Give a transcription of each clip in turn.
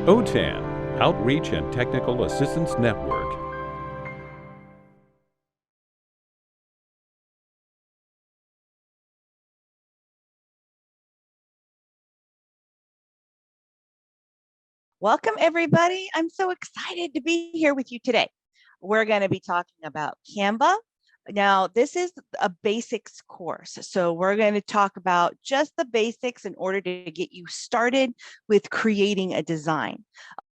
OTAN, Outreach and Technical Assistance Network. Welcome, everybody. I'm so excited to be here with you today. We're going to be talking about Canva. Now, this is a basics course, so we're going to talk about just the basics in order to get you started with creating a design.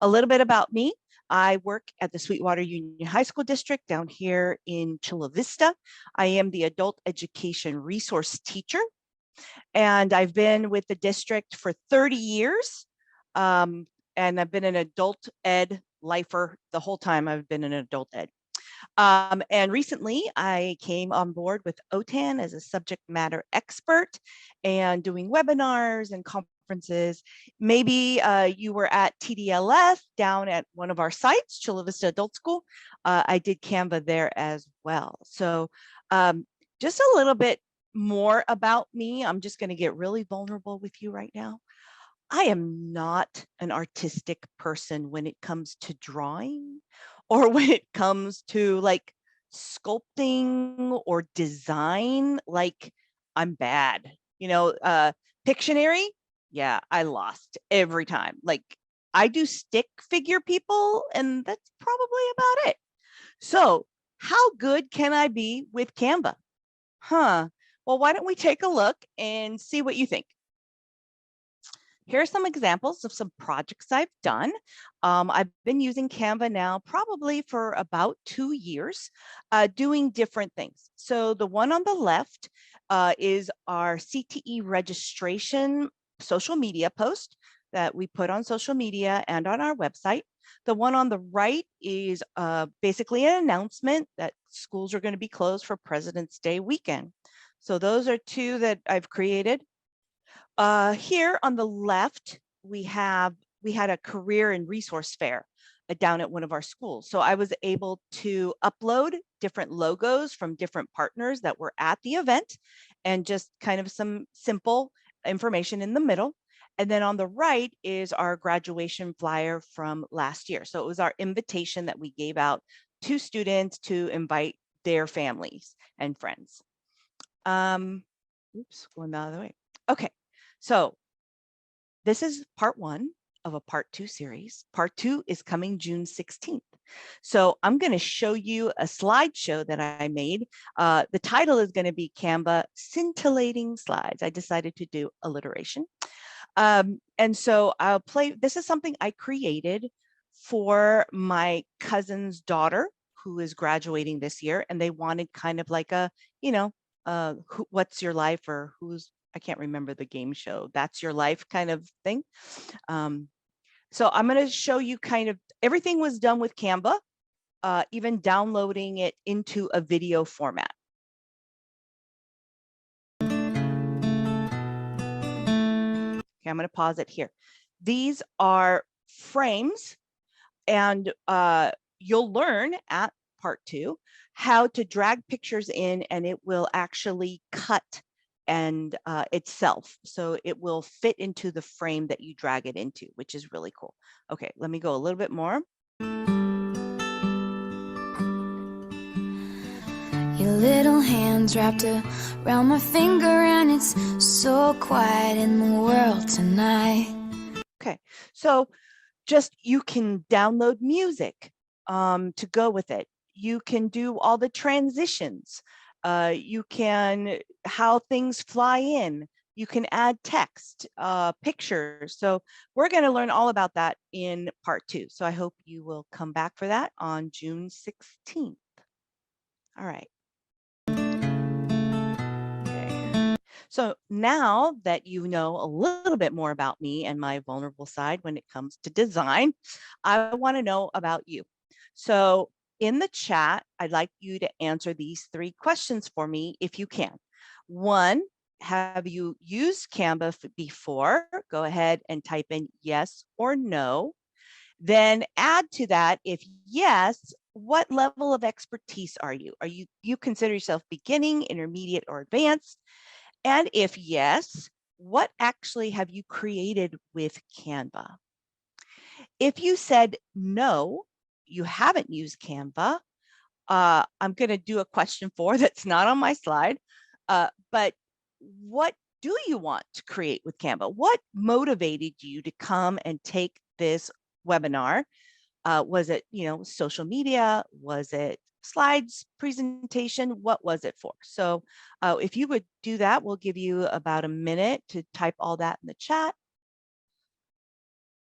A little bit about me. I work at the Sweetwater Union High School District down here in Chula Vista. I am the adult education resource teacher, and I've been with the district for 30 years. And I've been an adult ed lifer the whole time I've been in adult ed. And recently I came on board with OTAN as a subject matter expert and doing webinars and conferences. Maybe you were at TDLS down at one of our sites, Chula Vista Adult School. I did Canva there as well. So just a little bit more about me. I'm just going to get really vulnerable with you right now. I am not an artistic person when it comes to drawing or when it comes to like sculpting or design. Like, I'm bad. Pictionary, yeah, I lost every time. Like, I do stick figure people, and that's probably about it. So how good can I be with Canva? Well, why don't we take a look and see what you think? Here are some examples of some projects I've done. I've been using Canva now probably for about 2 years, doing different things. So the one on the left is our CTE registration social media post that we put on social media and on our website. The one on the right is basically an announcement that schools are going to be closed for President's Day weekend. So those are two that I've created. Here on the left, we had a career and resource fair down at one of our schools. So I was able to upload different logos from different partners that were at the event and just kind of some simple information in the middle. And then on the right is our graduation flyer from last year. So it was our invitation that we gave out to students to invite their families and friends. Oops, going the other way. Okay. So this is part 1 of a part 2 series. Part 2 is coming June 16th. So I'm going to show you a slideshow that I made. The title is going to be Canva Scintillating Slides. I decided to do alliteration. And so I'll play, this is something I created for my cousin's daughter who is graduating this year. And they wanted kind of like a, what's your life, or I can't remember the game show, That's Your Life kind of thing. So I'm going to show you kind of everything was done with Canva, even downloading it into a video format. Okay, I'm going to pause it here. These are frames, and you'll learn at part 2 how to drag pictures in, and it will actually cut and itself. So it will fit into the frame that you drag it into, which is really cool. Okay, let me go a little bit more. Your little hands wrapped around my finger, and it's so quiet in the world tonight. Okay, so just you can download music to go with it. You can do all the transitions. You can, how things fly in. You can add text, pictures. So we're going to learn all about that in part 2. So I hope you will come back for that on June 16th. All right. Okay. So now that you know a little bit more about me and my vulnerable side when it comes to design, I want to know about you. So in the chat, I'd like you to answer these 3 questions for me if you can. 1, have you used Canva before? Go ahead and type in yes or no. Then add to that, if yes, what level of expertise are you? You consider yourself beginning, intermediate, or advanced? And if yes, what actually have you created with Canva? If you said no, you haven't used Canva, I'm going to do a question 4 that's not on my slide. But what do you want to create with Canva? What motivated you to come and take this webinar? Was it, social media? Was it slides, presentation? What was it for? So if you would do that, we'll give you about a minute to type all that in the chat.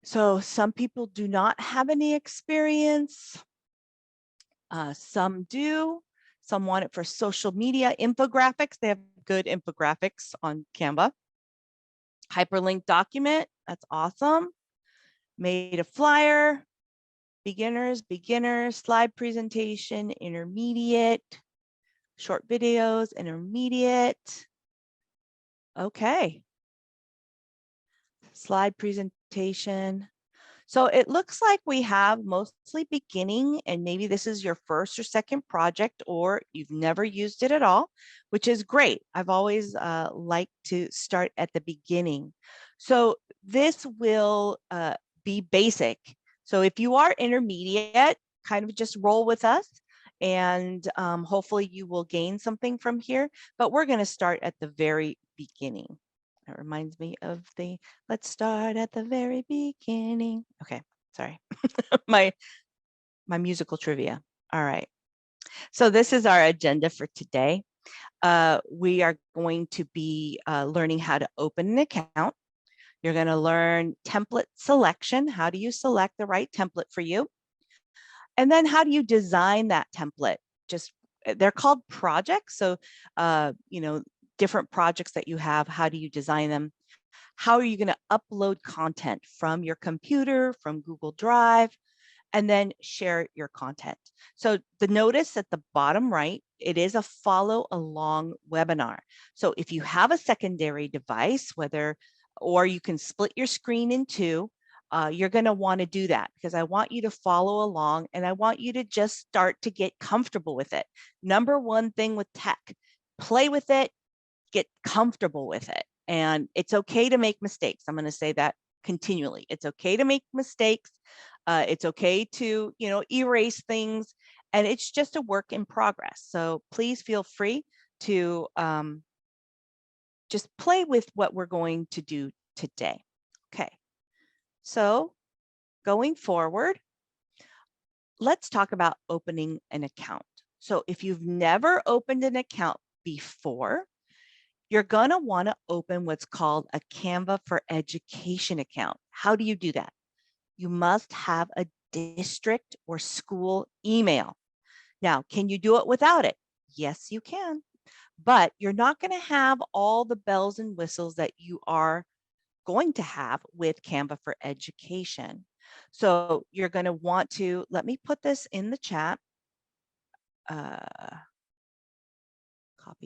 So some people do not have any experience. Some do. Some want it for social media, infographics. They have good infographics on Canva. Hyperlink document. That's awesome. Made a flyer. Beginners, slide presentation, intermediate, short videos, intermediate. Okay. Slide presentation. So it looks like we have mostly beginning, and maybe this is your first or second project, or you've never used it at all, which is great. I've always liked to start at the beginning. So this will be basic. So if you are intermediate, kind of just roll with us, and hopefully you will gain something from here. But we're going to start at the very beginning. That reminds me of the let's start at the very beginning. Okay, sorry. my musical trivia. All right. So this is our agenda for today. We are going to be learning how to open an account. You're going to learn template selection. How do you select the right template for you? And then how do you design that template? They're called projects. So, different projects that you have, how do you design them? How are you going to upload content from your computer, from Google Drive, and then share your content? So the notice at the bottom right, it is a follow along webinar. So if you have a secondary device, or you can split your screen in two, you're going to want to do that because I want you to follow along and I want you to just start to get comfortable with it. Number one thing with tech, play with it, get comfortable with it. And it's okay to make mistakes. I'm going to say that continually. It's okay to make mistakes. It's okay to, erase things. And it's just a work in progress. So please feel free to just play with what we're going to do today. Okay. So going forward, let's talk about opening an account. So if you've never opened an account before, you're going to want to open what's called a Canva for Education account. How do you do that? You must have a district or school email. Now, can you do it without it? Yes, you can. But you're not going to have all the bells and whistles that you are going to have with Canva for Education. So you're going to want to, let me put this in the chat. Copy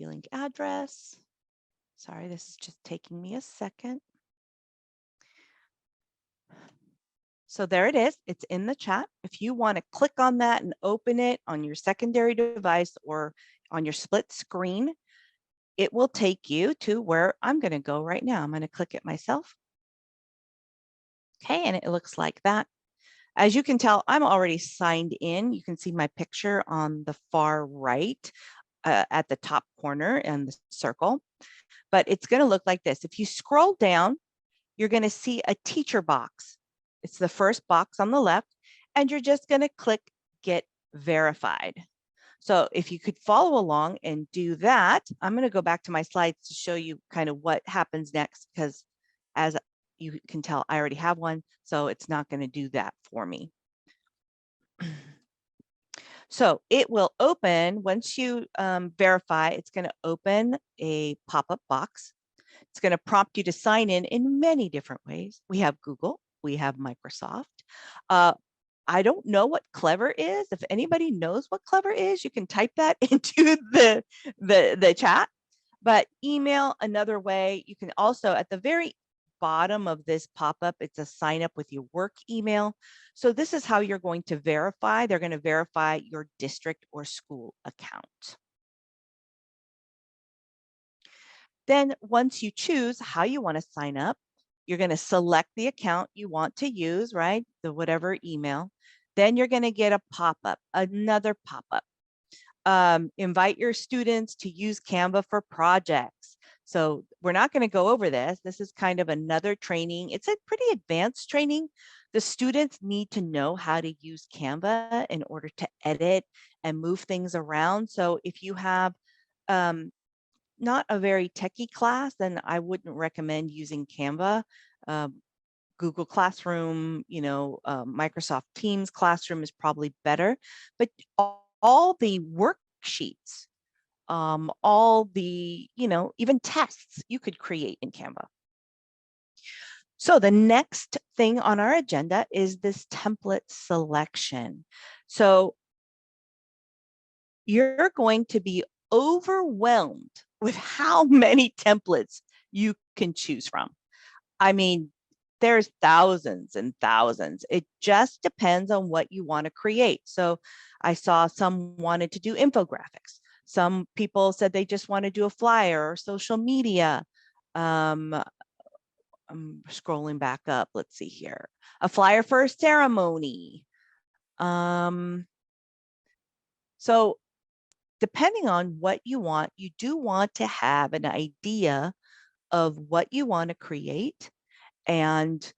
link address. Sorry, this is just taking me a second. So there it is. It's in the chat. If you want to click on that and open it on your secondary device or on your split screen, it will take you to where I'm going to go right now. I'm going to click it myself. Okay, and it looks like that. As you can tell, I'm already signed in. You can see my picture on the far right at the top corner in the circle. But it's going to look like this. If you scroll down, you're going to see a teacher box. It's the first box on the left, and you're just going to click Get Verified. So if you could follow along and do that, I'm going to go back to my slides to show you kind of what happens next, because as you can tell, I already have one, so it's not going to do that for me. So it will open, once you verify, it's going to open a pop-up box. It's going to prompt you to sign in many different ways. We have Google, we have Microsoft. I don't know what Clever is. If anybody knows what Clever is, you can type that into the chat. But email, another way. You can also, at the very bottom of this pop-up, it's a sign up with your work email. So this is how you're going to verify. They're going to verify your district or school account. Then once you choose how you want to sign up, You're going to select the account you want to use, right? The whatever email. Then you're going to get a pop-up, another pop-up. Invite your students to use Canva for projects. So we're not going to go over this. This is kind of another training. It's a pretty advanced training. The students need to know how to use Canva in order to edit and move things around. So if you have not a very techie class, then I wouldn't recommend using Canva. Google Classroom, Microsoft Teams Classroom is probably better, but all the worksheets, all the, even tests you could create in Canva. So the next thing on our agenda is this template selection. So you're going to be overwhelmed with how many templates you can choose from. I mean, there's thousands and thousands. It just depends on what you want to create. So I saw some wanted to do infographics. Some people said they just want to do a flyer or social media. I'm scrolling back up. Let's see here. A flyer for a ceremony. So depending on what you want, you do want to have an idea of what you want to create and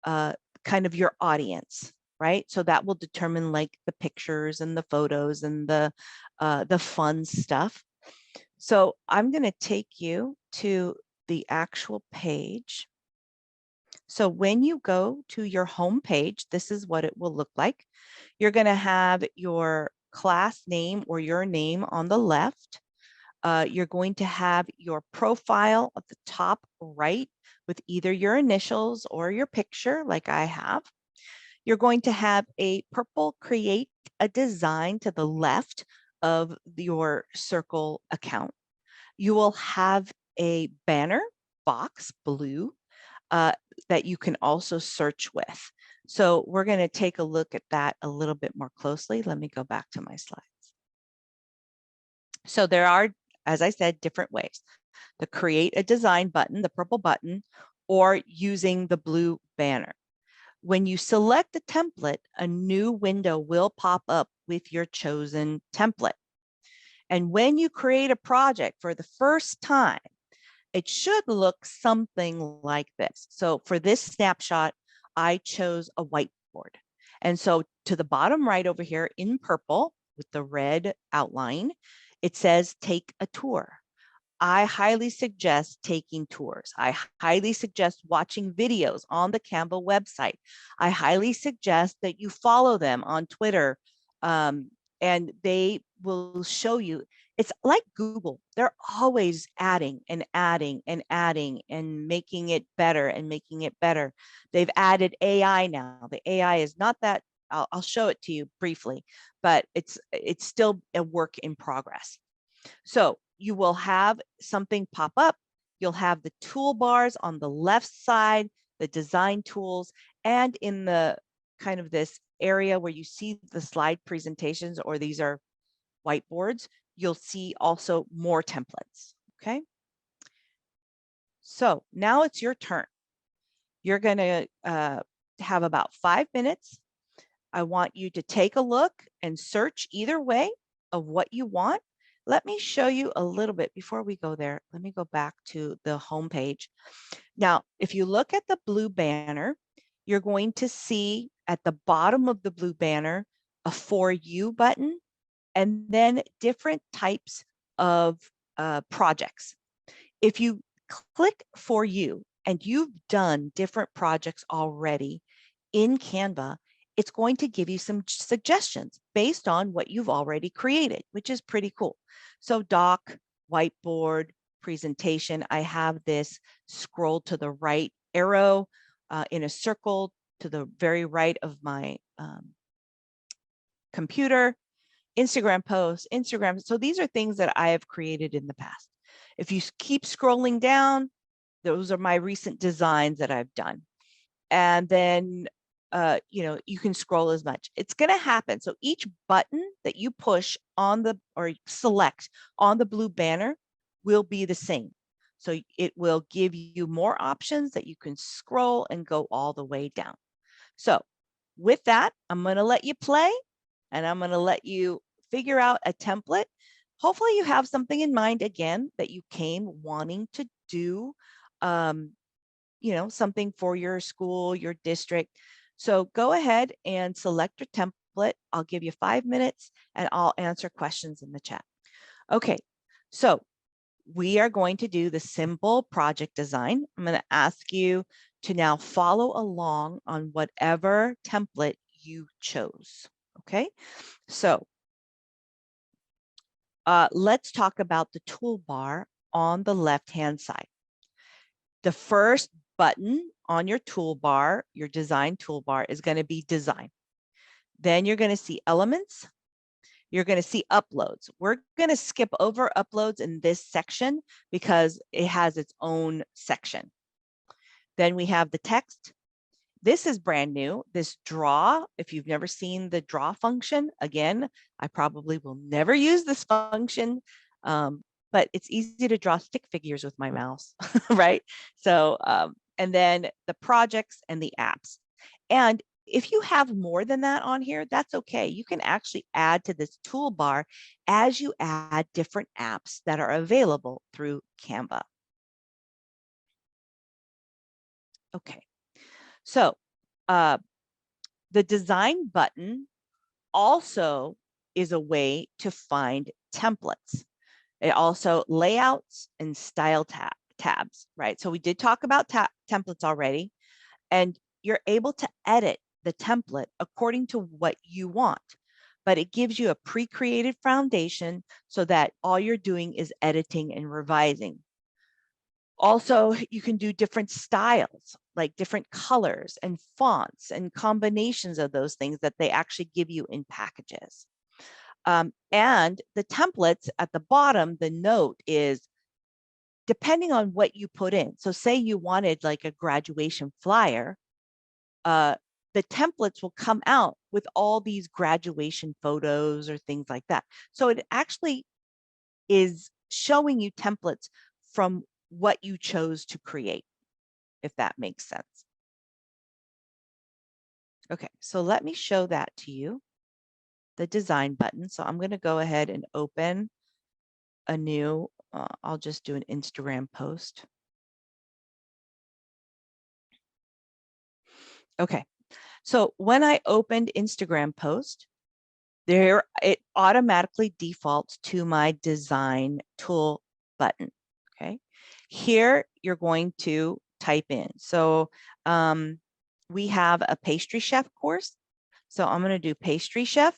kind of your audience, right? So that will determine like the pictures and the photos and the fun stuff. So I'm going to take you to the actual page. So when you go to your home page, this is what it will look like. You're going to have your class name or your name on the left. You're going to have your profile at the top right with either your initials or your picture like I have. You're going to have a purple create a design to the left of your circle account. You will have a banner box, blue, that you can also search with. So we're going to take a look at that a little bit more closely. Let me go back to my slides. So there are, as I said, different ways. The create a design button, the purple button, or using the blue banner. When you select the template, a new window will pop up with your chosen template. And when you create a project for the first time, it should look something like this. So for this snapshot, I chose a whiteboard. And so to the bottom right over here in purple with the red outline, it says take a tour. I highly suggest taking tours. I highly suggest watching videos on the Canva website. I highly suggest that you follow them on Twitter, and they will show you. It's like Google. They're always adding and adding and adding and making it better and making it better. They've added AI now. The AI is not that, I'll show it to you briefly, but it's still a work in progress. So you will have something pop up. You'll have the toolbars on the left side, the design tools, and in the kind of this area where you see the slide presentations, or these are whiteboards, you'll see also more templates, okay? So now it's your turn. You're gonna have about 5 minutes. I want you to take a look and search either way of what you want. Let me show you a little bit before we go there. Let me go back to the home page. Now, if you look at the blue banner, you're going to see at the bottom of the blue banner a For You button, and then different types of projects. If you click For You and you've done different projects already in Canva, it's going to give you some suggestions based on what you've already created, which is pretty cool. So doc, whiteboard, presentation, I have this scroll to the right arrow in a circle to the very right of my computer, Instagram posts, Instagram. So these are things that I have created in the past. If you keep scrolling down, those are my recent designs that I've done. And then you can scroll as much. It's going to happen. So each button that you push on the or select on the blue banner will be the same. So it will give you more options that you can scroll and go all the way down. So with that, I'm going to let you play, and I'm going to let you figure out a template. Hopefully you have something in mind again that you came wanting to do, something for your school, your district. So go ahead and select your template. I'll give you 5 minutes and I'll answer questions in the chat. Okay, so we are going to do the simple project design. I'm going to ask you to now follow along on whatever template you chose. Okay, so let's talk about the toolbar on the left-hand side. The first button on your toolbar, your design toolbar, is going to be design. Then you're going to see elements. You're going to see uploads. We're going to skip over uploads in this section because it has its own section. Then we have the text. This is brand new. This draw, if you've never seen the draw function, again, I probably will never use this function, but it's easy to draw stick figures with my mouse, right? So, and then the projects and the apps. And if you have more than that on here, that's okay. You can actually add to this toolbar as you add different apps that are available through Canva. Okay, so the design button also is a way to find templates. It also layouts and style tabs, right? So we did talk about templates already, and you're able to edit the template according to what you want, but it gives you a pre-created foundation so that all you're doing is editing and revising. Also, you can do different styles, like different colors and fonts and combinations of those things that they actually give you in packages. And the templates at the bottom, the note is depending on what you put in. So say you wanted like a graduation flyer, the templates will come out with all these graduation photos or things like that. So it actually is showing you templates from what you chose to create, if that makes sense. Okay, so let me show that to you, the design button. So I'm going to go ahead and open a new, I'll just do an Instagram post. Okay, so when I opened Instagram post, there it automatically defaults to my design tool button. Okay, here you're going to type in. So we have a pastry chef course. So I'm going to do pastry chef.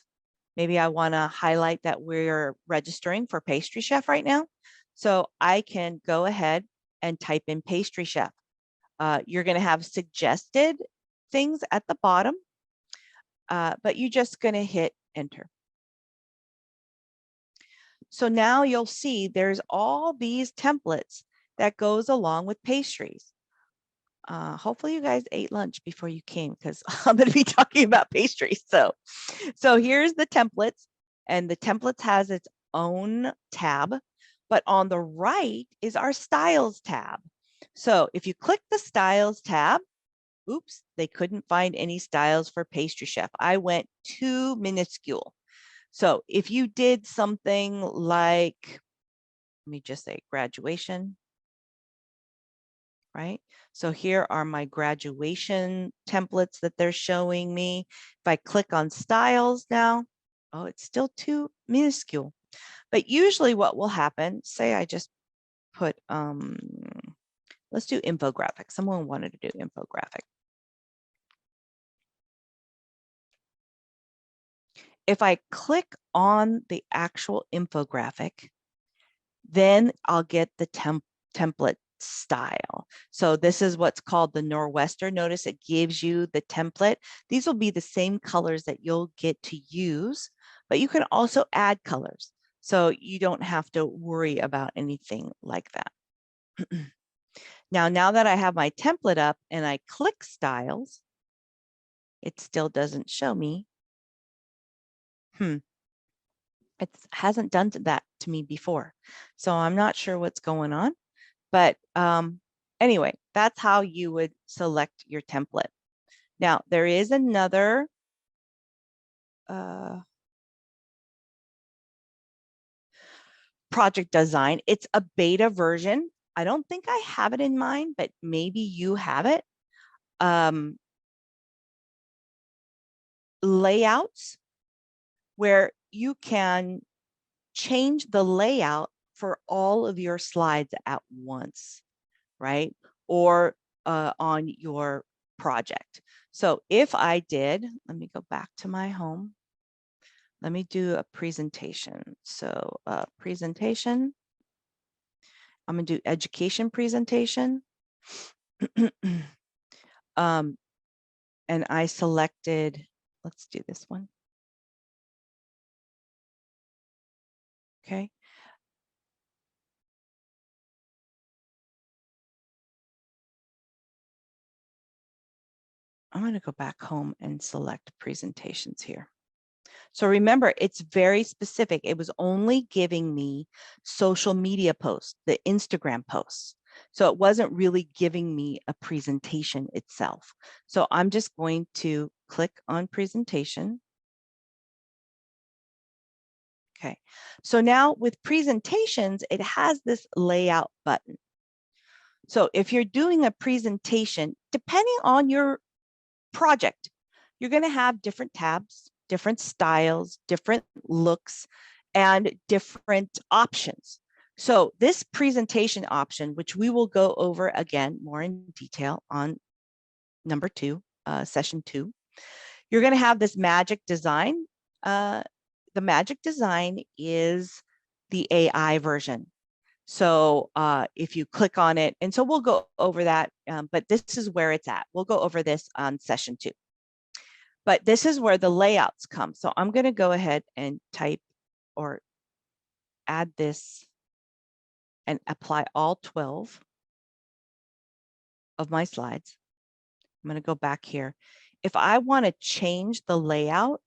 Maybe I want to highlight that we're registering for pastry chef right now. So I can go ahead and type in pastry chef. You're going to have suggested things at the bottom, but you're just going to hit enter. So now you'll see there's all these templates that goes along with pastries. Hopefully you guys ate lunch before you came because I'm going to be talking about pastries. So here's the templates, and the templates has its own tab, but on the right is our styles tab. So if you click the styles tab, oops, they couldn't find any styles for pastry chef. I went too minuscule. So if you did something like, let me just say graduation, right? So here are my graduation templates that they're showing me. If I click on styles now, oh, it's still too minuscule. But usually what will happen, say I just put, let's do infographic. Someone wanted to do infographic. If I click on the actual infographic, then I'll get the template style. So this is what's called the Nor'Wester. Notice it gives you the template. These will be the same colors that you'll get to use, but you can also add colors. So you don't have to worry about anything like that. Now that I have my template up and I click styles, it still doesn't show me. It hasn't done that to me before. So I'm not sure what's going on. But anyway, that's how you would select your template. Now, there is another project design. It's a beta version. I don't think I have it in mind, but maybe you have it. Layouts where you can change the layout for all of your slides at once, right? Or on your project. So if I did, let me go back to my home. Let me do a presentation. So presentation, I'm gonna do education presentation. And I selected, let's do this one. Okay. I'm going to go back home and select presentations here. So remember, it's very specific. It was only giving me social media posts, the Instagram posts. So it wasn't really giving me a presentation itself. So I'm just going to click on presentation. Okay, so now with presentations, it has this layout button. So if you're doing a presentation, depending on your project, you're going to have different tabs, different styles, different looks, and different options. So this presentation option, which we will go over again more in detail on number 2, session 2, you're going to have this magic design. The magic design is the AI version. So if you click on it, and so we'll go over that, but this is where it's at. We'll go over this on session 2. But this is where the layouts come. So I'm going to go ahead and type or add this and apply all 12 of my slides. I'm going to go back here. If I want to change the layout,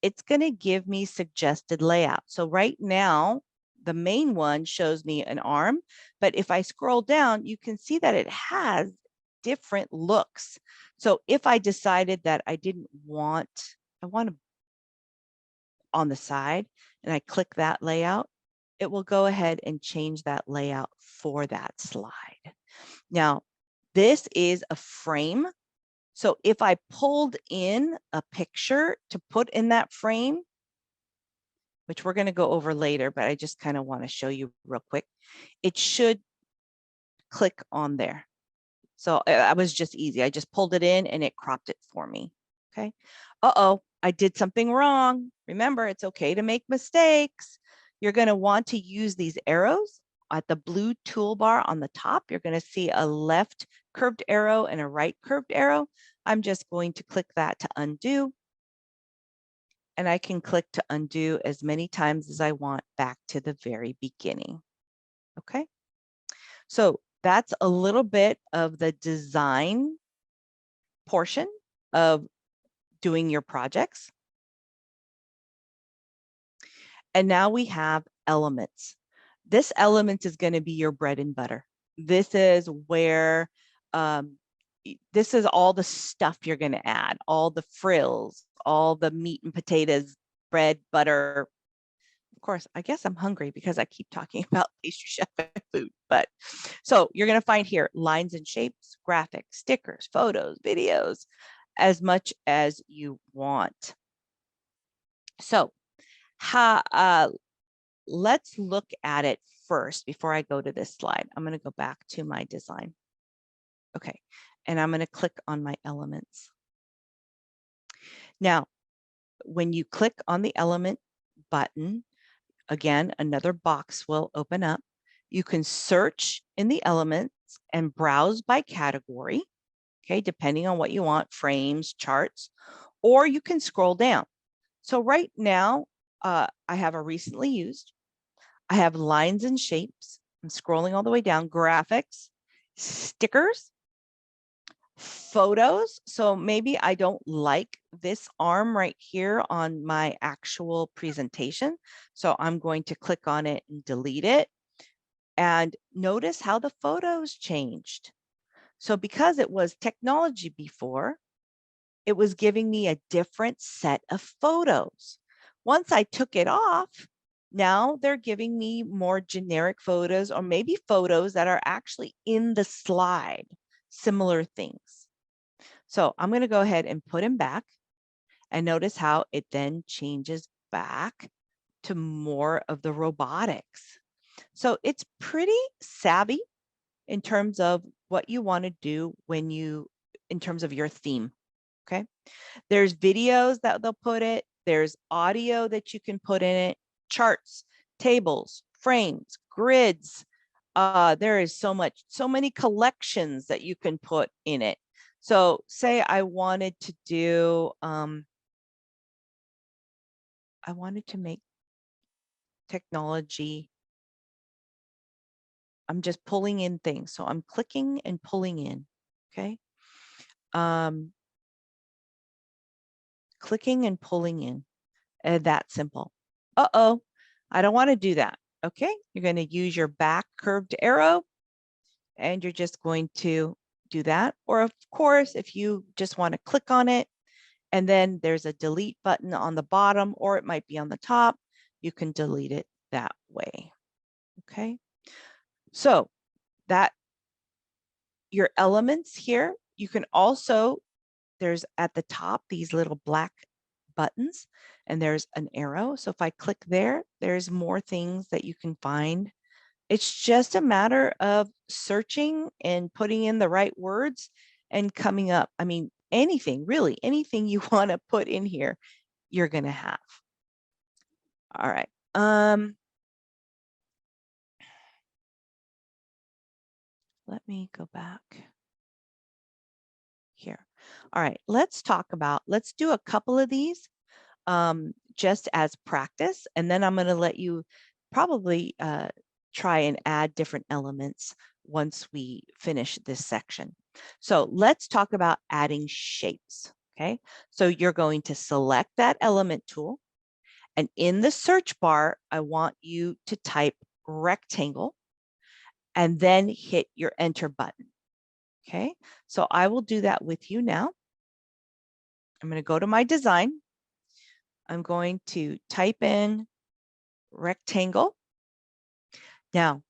it's going to give me suggested layout. So right now, the main one shows me an arm, but if I scroll down, you can see that it has different looks. So if I decided that I didn't want, I want to on the side, and I click that layout, it will go ahead and change that layout for that slide. Now, this is a frame. So if I pulled in a picture to put in that frame, which we're going to go over later, but I just kind of want to show you real quick, it should click on there. So I was just easy. I just pulled it in and it cropped it for me. Okay. Uh-oh, I did something wrong. Remember, it's okay to make mistakes. You're going to want to use these arrows at the blue toolbar on the top. You're going to see a left curved arrow and a right curved arrow. I'm just going to click that to undo. And I can click to undo as many times as I want back to the very beginning. Okay. So that's a little bit of the design portion of doing your projects. And now we have elements. This element is going to be your bread and butter. This is where, this is all the stuff you're going to add, all the frills, all the meat and potatoes, bread, butter. Of course, I guess I'm hungry because I keep talking about pastry chef food. But so you're going to find here lines and shapes, graphics, stickers, photos, videos, as much as you want. So let's look at it first before I go to this slide. I'm going to go back to my design. Okay, and I'm going to click on my elements. Now, when you click on the element button, again, another box will open up. You can search in the elements and browse by category, okay, depending on what you want, frames, charts, or you can scroll down. So right now, I have a recently used. I have lines and shapes. I'm scrolling all the way down, graphics, stickers, photos. So maybe I don't like this arm right here on my actual presentation. So I'm going to click on it and delete it. And notice how the photos changed. So because it was technology before, it was giving me a different set of photos. Once I took it off, now they're giving me more generic photos, or maybe photos that are actually in the slide, similar things. So I'm going to go ahead and put them back, and notice how it then changes back to more of the robotics. So it's pretty savvy in terms of what you want to do in terms of your theme. Okay. There's videos that they'll put it. There's audio that you can put in it, charts, tables, frames, grids. There is so many collections that you can put in it. So say I wanted to do, I wanted to make technology. I'm just pulling in things. So I'm clicking and pulling in. Okay. Clicking and pulling in. That simple. Uh-oh, I don't want to do that. Okay, you're going to use your back curved arrow, and you're just going to do that. Or of course, if you just want to click on it, and then there's a delete button on the bottom, or it might be on the top, you can delete it that way. Okay, so that your elements here, you can also, there's at the top these little black buttons, and there's an arrow. So if I click there, there's more things that you can find. It's just a matter of searching and putting in the right words and coming up. I mean, anything, really, anything you want to put in here, you're going to have. All right. Let me go back here. All right, let's do a couple of these just as practice, and then I'm going to let you probably try and add different elements once we finish this section. So let's talk about adding shapes. Okay, so you're going to select that element tool, and in the search bar, I want you to type rectangle and then hit your enter button. Okay, so I will do that with you now. I'm going to go to my design. I'm going to type in rectangle. Now,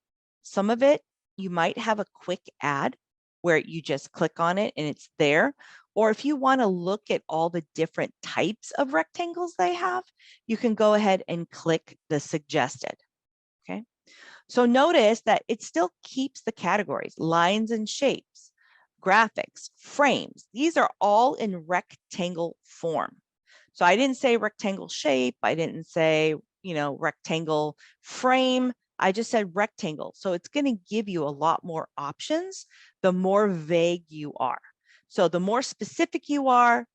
some of it, you might have a quick add where you just click on it and it's there. Or if you want to look at all the different types of rectangles they have, you can go ahead and click the suggested. Okay. So notice that it still keeps the categories, lines and shapes, graphics, frames. These are all in rectangle form. So I didn't say rectangle shape. I didn't say, rectangle frame. I just said rectangle. So it's going to give you a lot more options the more vague you are. So the more specific you are,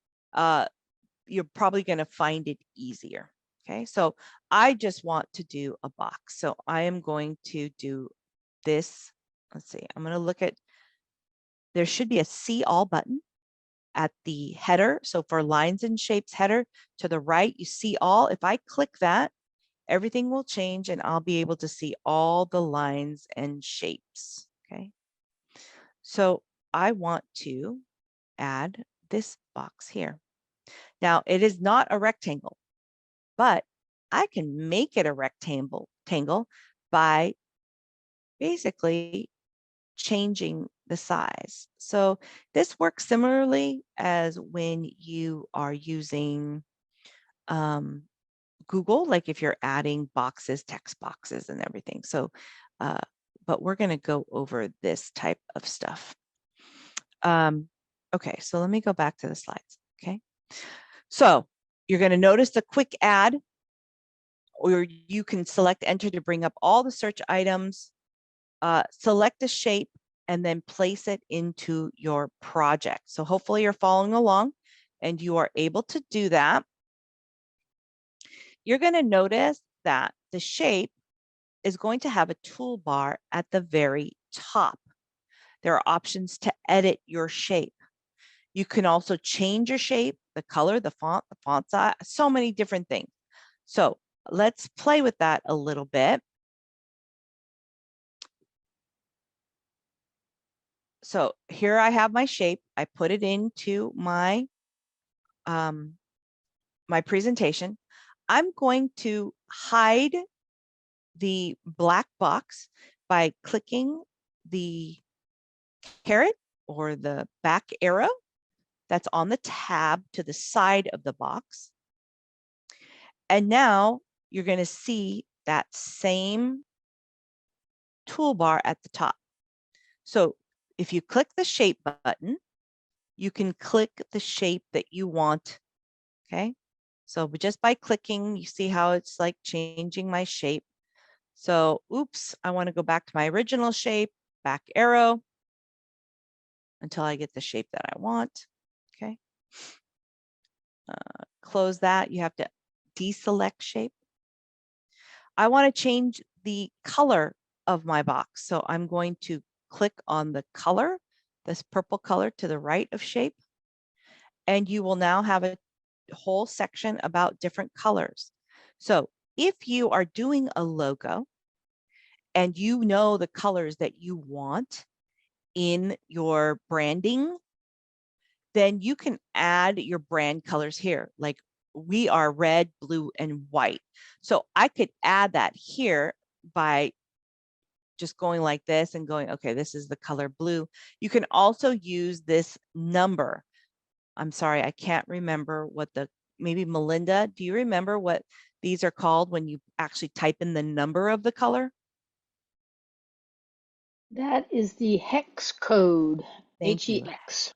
you're probably going to find it easier. Okay, so I just want to do a box. So I am going to do this. Let's see, I'm going to look at, there should be a see all button at the header. So for lines and shapes header to the right, you see all. If I click that, everything will change and I'll be able to see all the lines and shapes. Okay, so I want to add this box here. Now it is not a rectangle, but I can make it a rectangle by basically changing the size. So this works similarly as when you are using Google, like if you're adding boxes, text boxes and everything. So, but we're going to go over this type of stuff. Okay, so let me go back to the slides. Okay, so you're going to notice the quick add, or you can select enter to bring up all the search items, select a shape, and then place it into your project. So hopefully you're following along and you are able to do that. You're going to notice that the shape is going to have a toolbar at the very top. There are options to edit your shape. You can also change your shape, the color, the font size, so many different things. So let's play with that a little bit. so here I have my shape. I put it into my my presentation. I'm going to hide the black box by clicking the caret or the back arrow that's on the tab to the side of the box. And now you're going to see that same toolbar at the top. So if you click the shape button, you can click the shape that you want. Okay. So just by clicking, you see how it's like changing my shape. So, oops, I want to go back to my original shape, back arrow until I get the shape that I want. Okay. Close that. You have to deselect shape. I want to change the color of my box. So I'm going to click on the color, this purple color to the right of shape. And you will now have a whole section about different colors. So if you are doing a logo and you know the colors that you want in your branding, then you can add your brand colors here. Like we are red, blue, and white. So I could add that here by just going like this and going, okay, this is the color blue. You can also use this number. I'm sorry, I can't remember what maybe Melinda, do you remember what these are called when you actually type in the number of the color? That is the hex code, Thank you. HEX.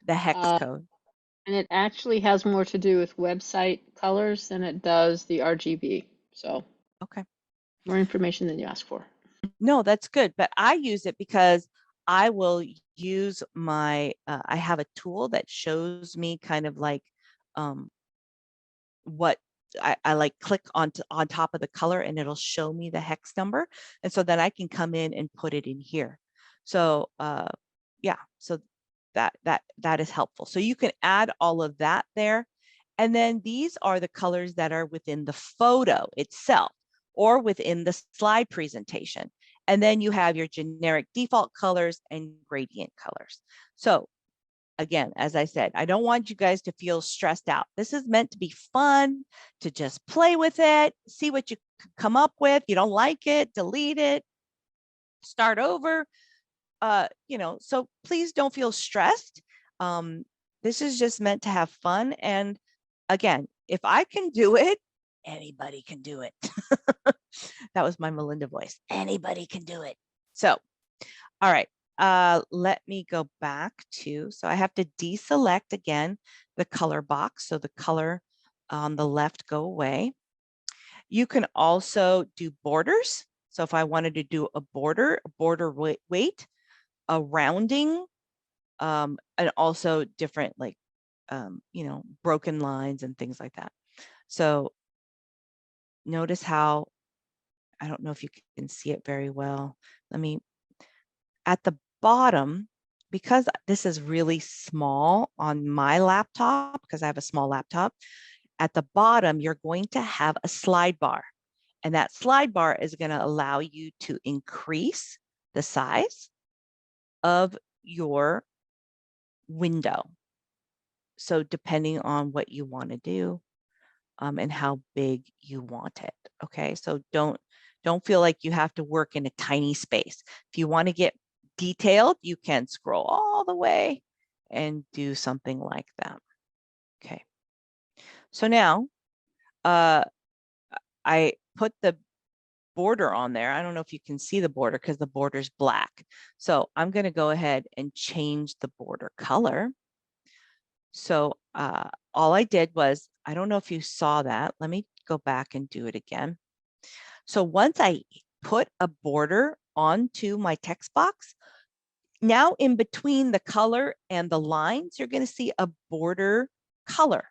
The hex code. And it actually has more to do with website colors than it does the RGB. So, okay, more information than you asked for. No, that's good. But I use it because I will use my, I have a tool that shows me kind of like what I like click on top of the color and it'll show me the hex number. And so then I can come in and put it in here. So yeah, so that is helpful. So you can add all of that there. And then these are the colors that are within the photo itself or within the slide presentation. And then you have your generic default colors and gradient colors. So again, as I said, I don't want you guys to feel stressed out. This is meant to be fun, to just play with it, see what you come up with. You don't like it, delete it, start over. So please don't feel stressed. This is just meant to have fun. And again, if I can do it, anybody can do it. That was my Melinda voice. Anybody can do it. So, all right. Let me go back to, so I have to deselect again the color box. So the color on the left go away. You can also do borders. So if I wanted to do a border weight, a rounding, and also different like, broken lines and things like that. So notice how, I don't know if you can see it very well. At the bottom, because this is really small on my laptop, because I have a small laptop, at the bottom, you're going to have a slide bar. And that slide bar is going to allow you to increase the size of your window. So depending on what you want to do and how big you want it. Okay, so don't feel like you have to work in a tiny space. If you want to get detailed, you can scroll all the way and do something like that. Okay, so now I put the border on there. I don't know if you can see the border because the border's black. So I'm going to go ahead and change the border color. So all I did was, I don't know if you saw that. Let me go back and do it again. So once I put a border onto my text box, now in between the color and the lines, you're going to see a border color.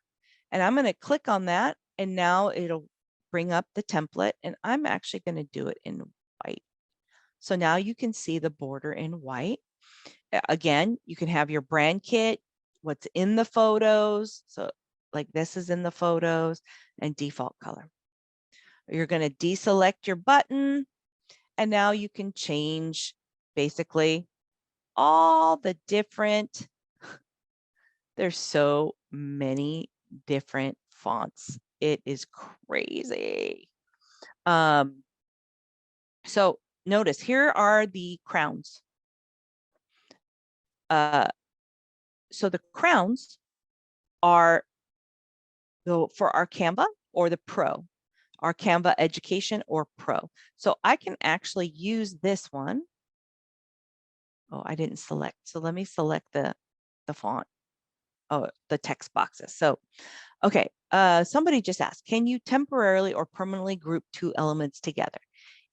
And I'm going to click on that and now it'll bring up the template and I'm actually going to do it in white. So now you can see the border in white. Again, you can have your brand kit, what's in the photos. So like this is in the photos and default color. You're going to deselect your button and now you can change basically all the different, there's so many different fonts. It is crazy. So notice here are the crowns. So the crowns are for our Canva or the Pro, our Canva Education or Pro. So I can actually use this one. Oh, I didn't select. So let me select the font. Oh, the text boxes. So, okay. Somebody just asked, can you temporarily or permanently group two elements together?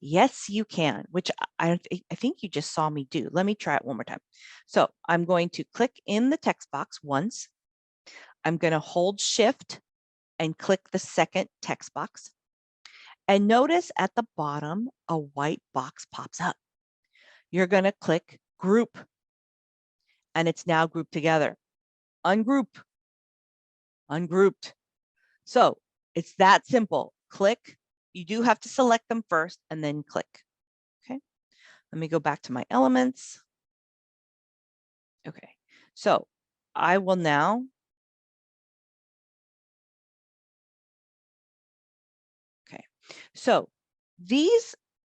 Yes, you can, which I think you just saw me do. Let me try it one more time. So I'm going to click in the text box once. I'm going to hold Shift and click the second text box. And notice at the bottom, a white box pops up. You're going to click Group, and it's now grouped together. Ungroup, ungrouped. So it's that simple. Click. You do have to select them first and then click. Okay. Let me go back to my elements. Okay. So I will now so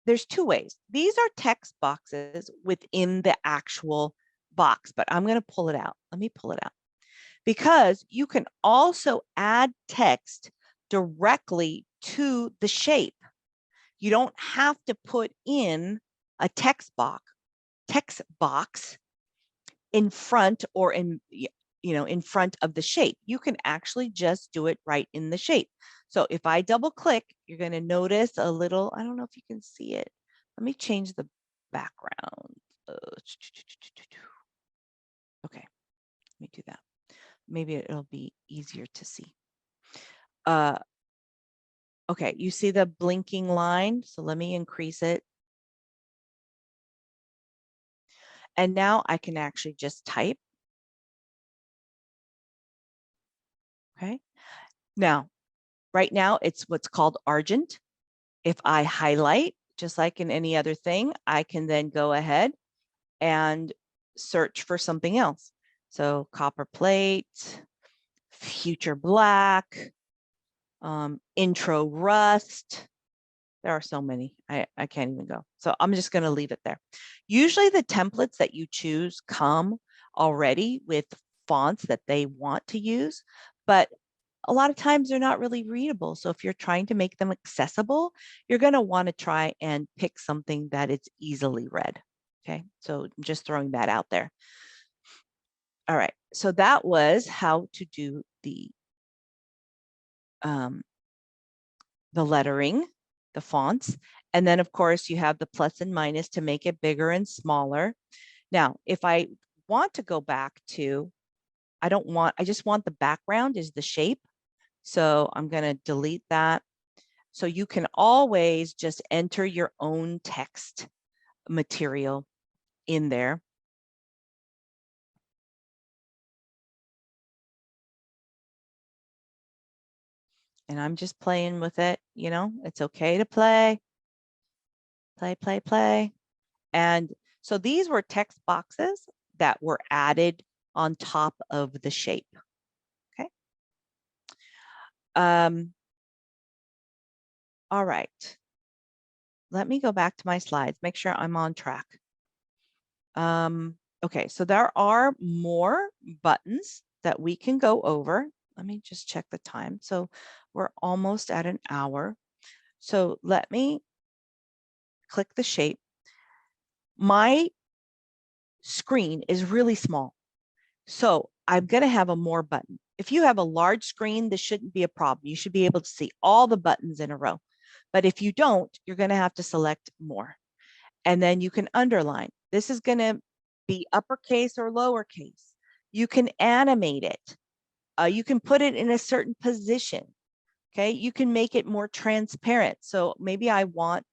there's two ways. These are text boxes within the actual box, but I'm going to pull it out. Let me pull it out. Because you can also add text directly to the shape. You don't have to put in a text box in front or in front of the shape. You can actually just do it right in the shape. So if I double click, you're going to notice a little, I don't know if you can see it. Let me change the background. Okay, let me do that. Maybe it'll be easier to see. Okay, you see the blinking line? So let me increase it. And now I can actually just type. Okay. Now, right now it's what's called Argent. If I highlight, just like in any other thing, I can then go ahead and search for something else. So copper plate, future black, intro rust. There are so many, I can't even go. So I'm just going to leave it there. Usually the templates that you choose come already with fonts that they want to use, but a lot of times they're not really readable. So if you're trying to make them accessible, you're going to want to try and pick something that is easily read. Okay, so I'm just throwing that out there. All right, so that was how to do the lettering, the fonts. And then of course you have the plus and minus to make it bigger and smaller. Now, if I want to go back to, I just want the background is the shape. So I'm going to delete that. So you can always just enter your own text material in there. And I'm just playing with it, you know, it's okay to play. Play. And so these were text boxes that were added on top of the shape. Okay. All right. Let me go back to my slides, make sure I'm on track. Okay, so there are more buttons that we can go over. Let me just check the time. So we're almost at an hour. So let me click the shape. My screen is really small, so I'm going to have a more button. If you have a large screen, this shouldn't be a problem. You should be able to see all the buttons in a row. But if you don't, you're going to have to select more. And then you can underline. This is going to be uppercase or lowercase. You can animate it. You can put it in a certain position. Okay, you can make it more transparent. So maybe I want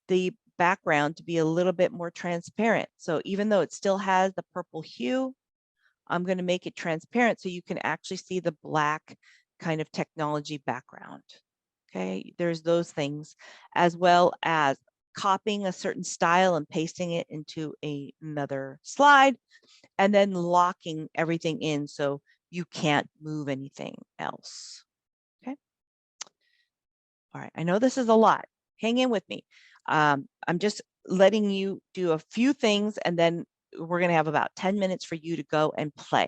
the background to be a little bit more transparent. So even though it still has the purple hue, I'm going to make it transparent so you can actually see the black kind of technology background. Okay, there's those things, as well as copying a certain style and pasting it into another slide, and then locking everything in so you can't move anything else. Okay. All right, I know this is a lot. Hang in with me. I'm just letting you do a few things, and then we're going to have about 10 minutes for you to go and play.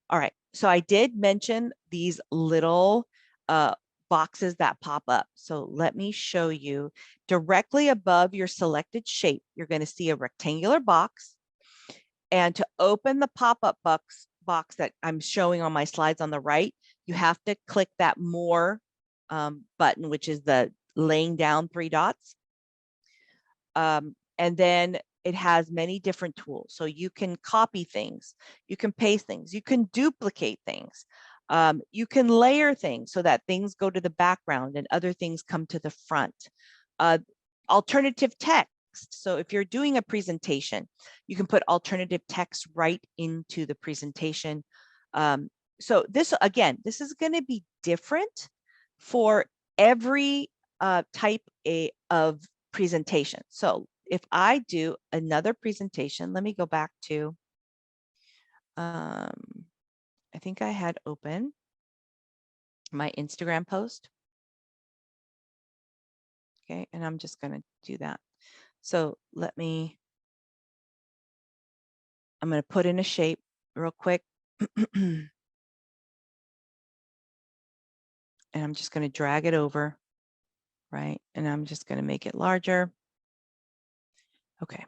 All right, so I did mention these little boxes that pop up. So let me show you. Directly above your selected shape, you're going to see a rectangular box. And to open the pop-up box that I'm showing on my slides on the right, you have to click that More button, which is the laying down 3 dots. And then it has many different tools. So you can copy things, you can paste things, you can duplicate things, you can layer things so that things go to the background and other things come to the front. Alternative text. So if you're doing a presentation, you can put alternative text right into the presentation. So this, again, this is going to be different for every type of presentation. So if I do another presentation, let me go back to, I think I had open my Instagram post. Okay, and I'm just going to do that. So I'm going to put in a shape real quick. And I'm just going to drag it over, right? And I'm just going to make it larger. Okay.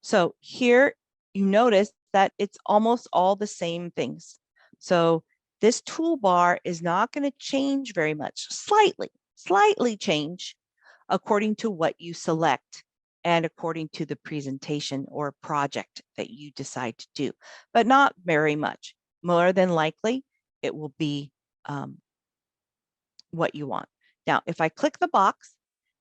So here you notice that it's almost all the same things. So this toolbar is not going to change very much, slightly change according to what you select and according to the presentation or project that you decide to do, but not very much. More than likely, it will be what you want. Now, if I click the box,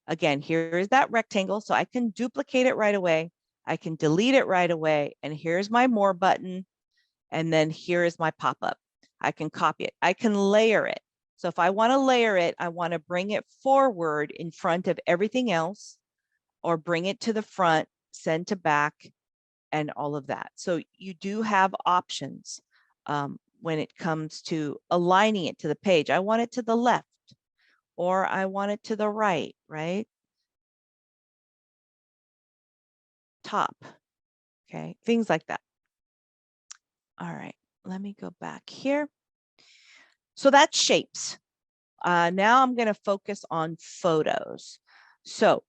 again, here is that rectangle, so I can duplicate it right away. I can delete it right away. And here's my More button. And then here is my pop-up. I can copy it. I can layer it. So if I want to layer it, I want to bring it forward in front of everything else, or bring it to the front, send to back, and all of that. So you do have options when it comes to aligning it to the page. I want it to the left, or I want it to the right, right? Top, okay, things like that. All right, let me go back here. So that's shapes. Now I'm going to focus on photos. So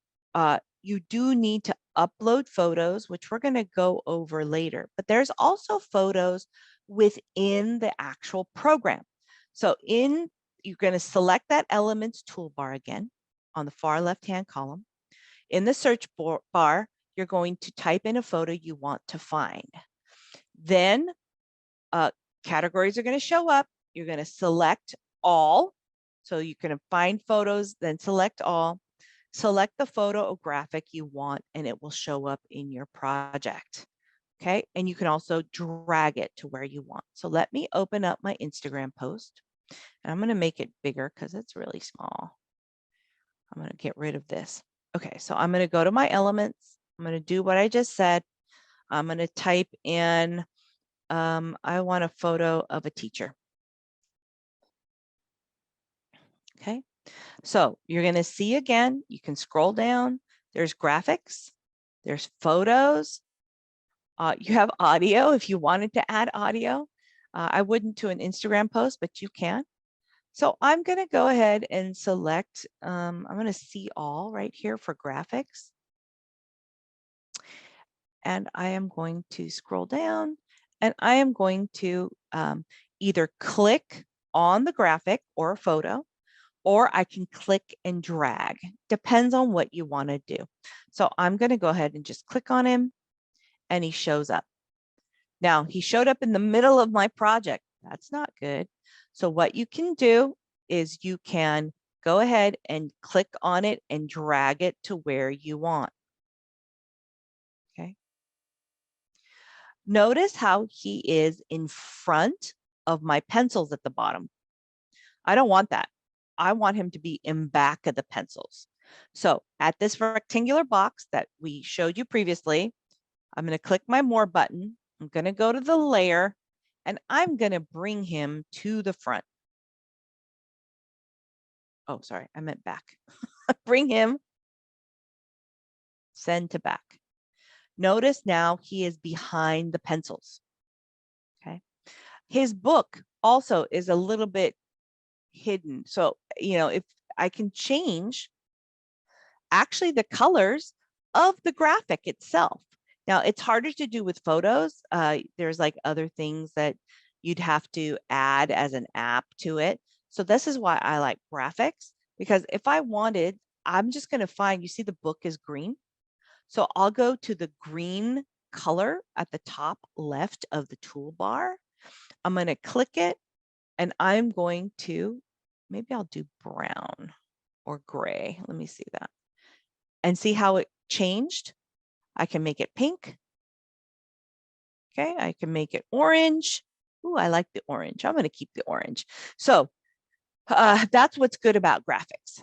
you do need to upload photos, which we're going to go over later, but there's also photos within the actual program. So you're going to select that Elements toolbar again on the far left-hand column. In the search bar, you're going to type in a photo you want to find. Then categories are going to show up. You're going to select all. So you can find photos, then select all. Select the photo or graphic you want, and it will show up in your project. Okay, and you can also drag it to where you want. So let me open up my Instagram post. And I'm going to make it bigger because it's really small. I'm going to get rid of this. Okay, so I'm going to go to my elements. I'm going to do what I just said. I'm going to type in, I want a photo of a teacher. Okay, so you're going to see again, you can scroll down. There's graphics, there's photos. You have audio if you wanted to add audio. I wouldn't to an Instagram post, but you can. So I'm going to go ahead and select, I'm going to see all right here for graphics. And I am going to scroll down, and I am going to either click on the graphic or a photo, or I can click and drag. Depends on what you want to do. So I'm going to go ahead and just click on him, and he shows up. Now, he showed up in the middle of my project. That's not good. So what you can do is you can go ahead and click on it and drag it to where you want. Okay. Notice how he is in front of my pencils at the bottom. I don't want that. I want him to be in back of the pencils. So at this rectangular box that we showed you previously, I'm going to click my More button. I'm going to go to the layer and I'm going to bring him to the front. Oh, sorry, I meant back. Bring him, send to back. Notice now he is behind the pencils. Okay. His book also is a little bit hidden. So, if I can change actually the colors of the graphic itself. Now, it's harder to do with photos. There's like other things that you'd have to add as an app to it. So this is why I like graphics, because if I wanted, I'm just going to find, you see the book is green. So I'll go to the green color at the top left of the toolbar. I'm going to click it and I'm going to, maybe I'll do brown or gray. Let me see that. And see how it changed. I can make it pink. Okay, I can make it orange. Ooh, I like the orange. I'm going to keep the orange. So that's what's good about graphics,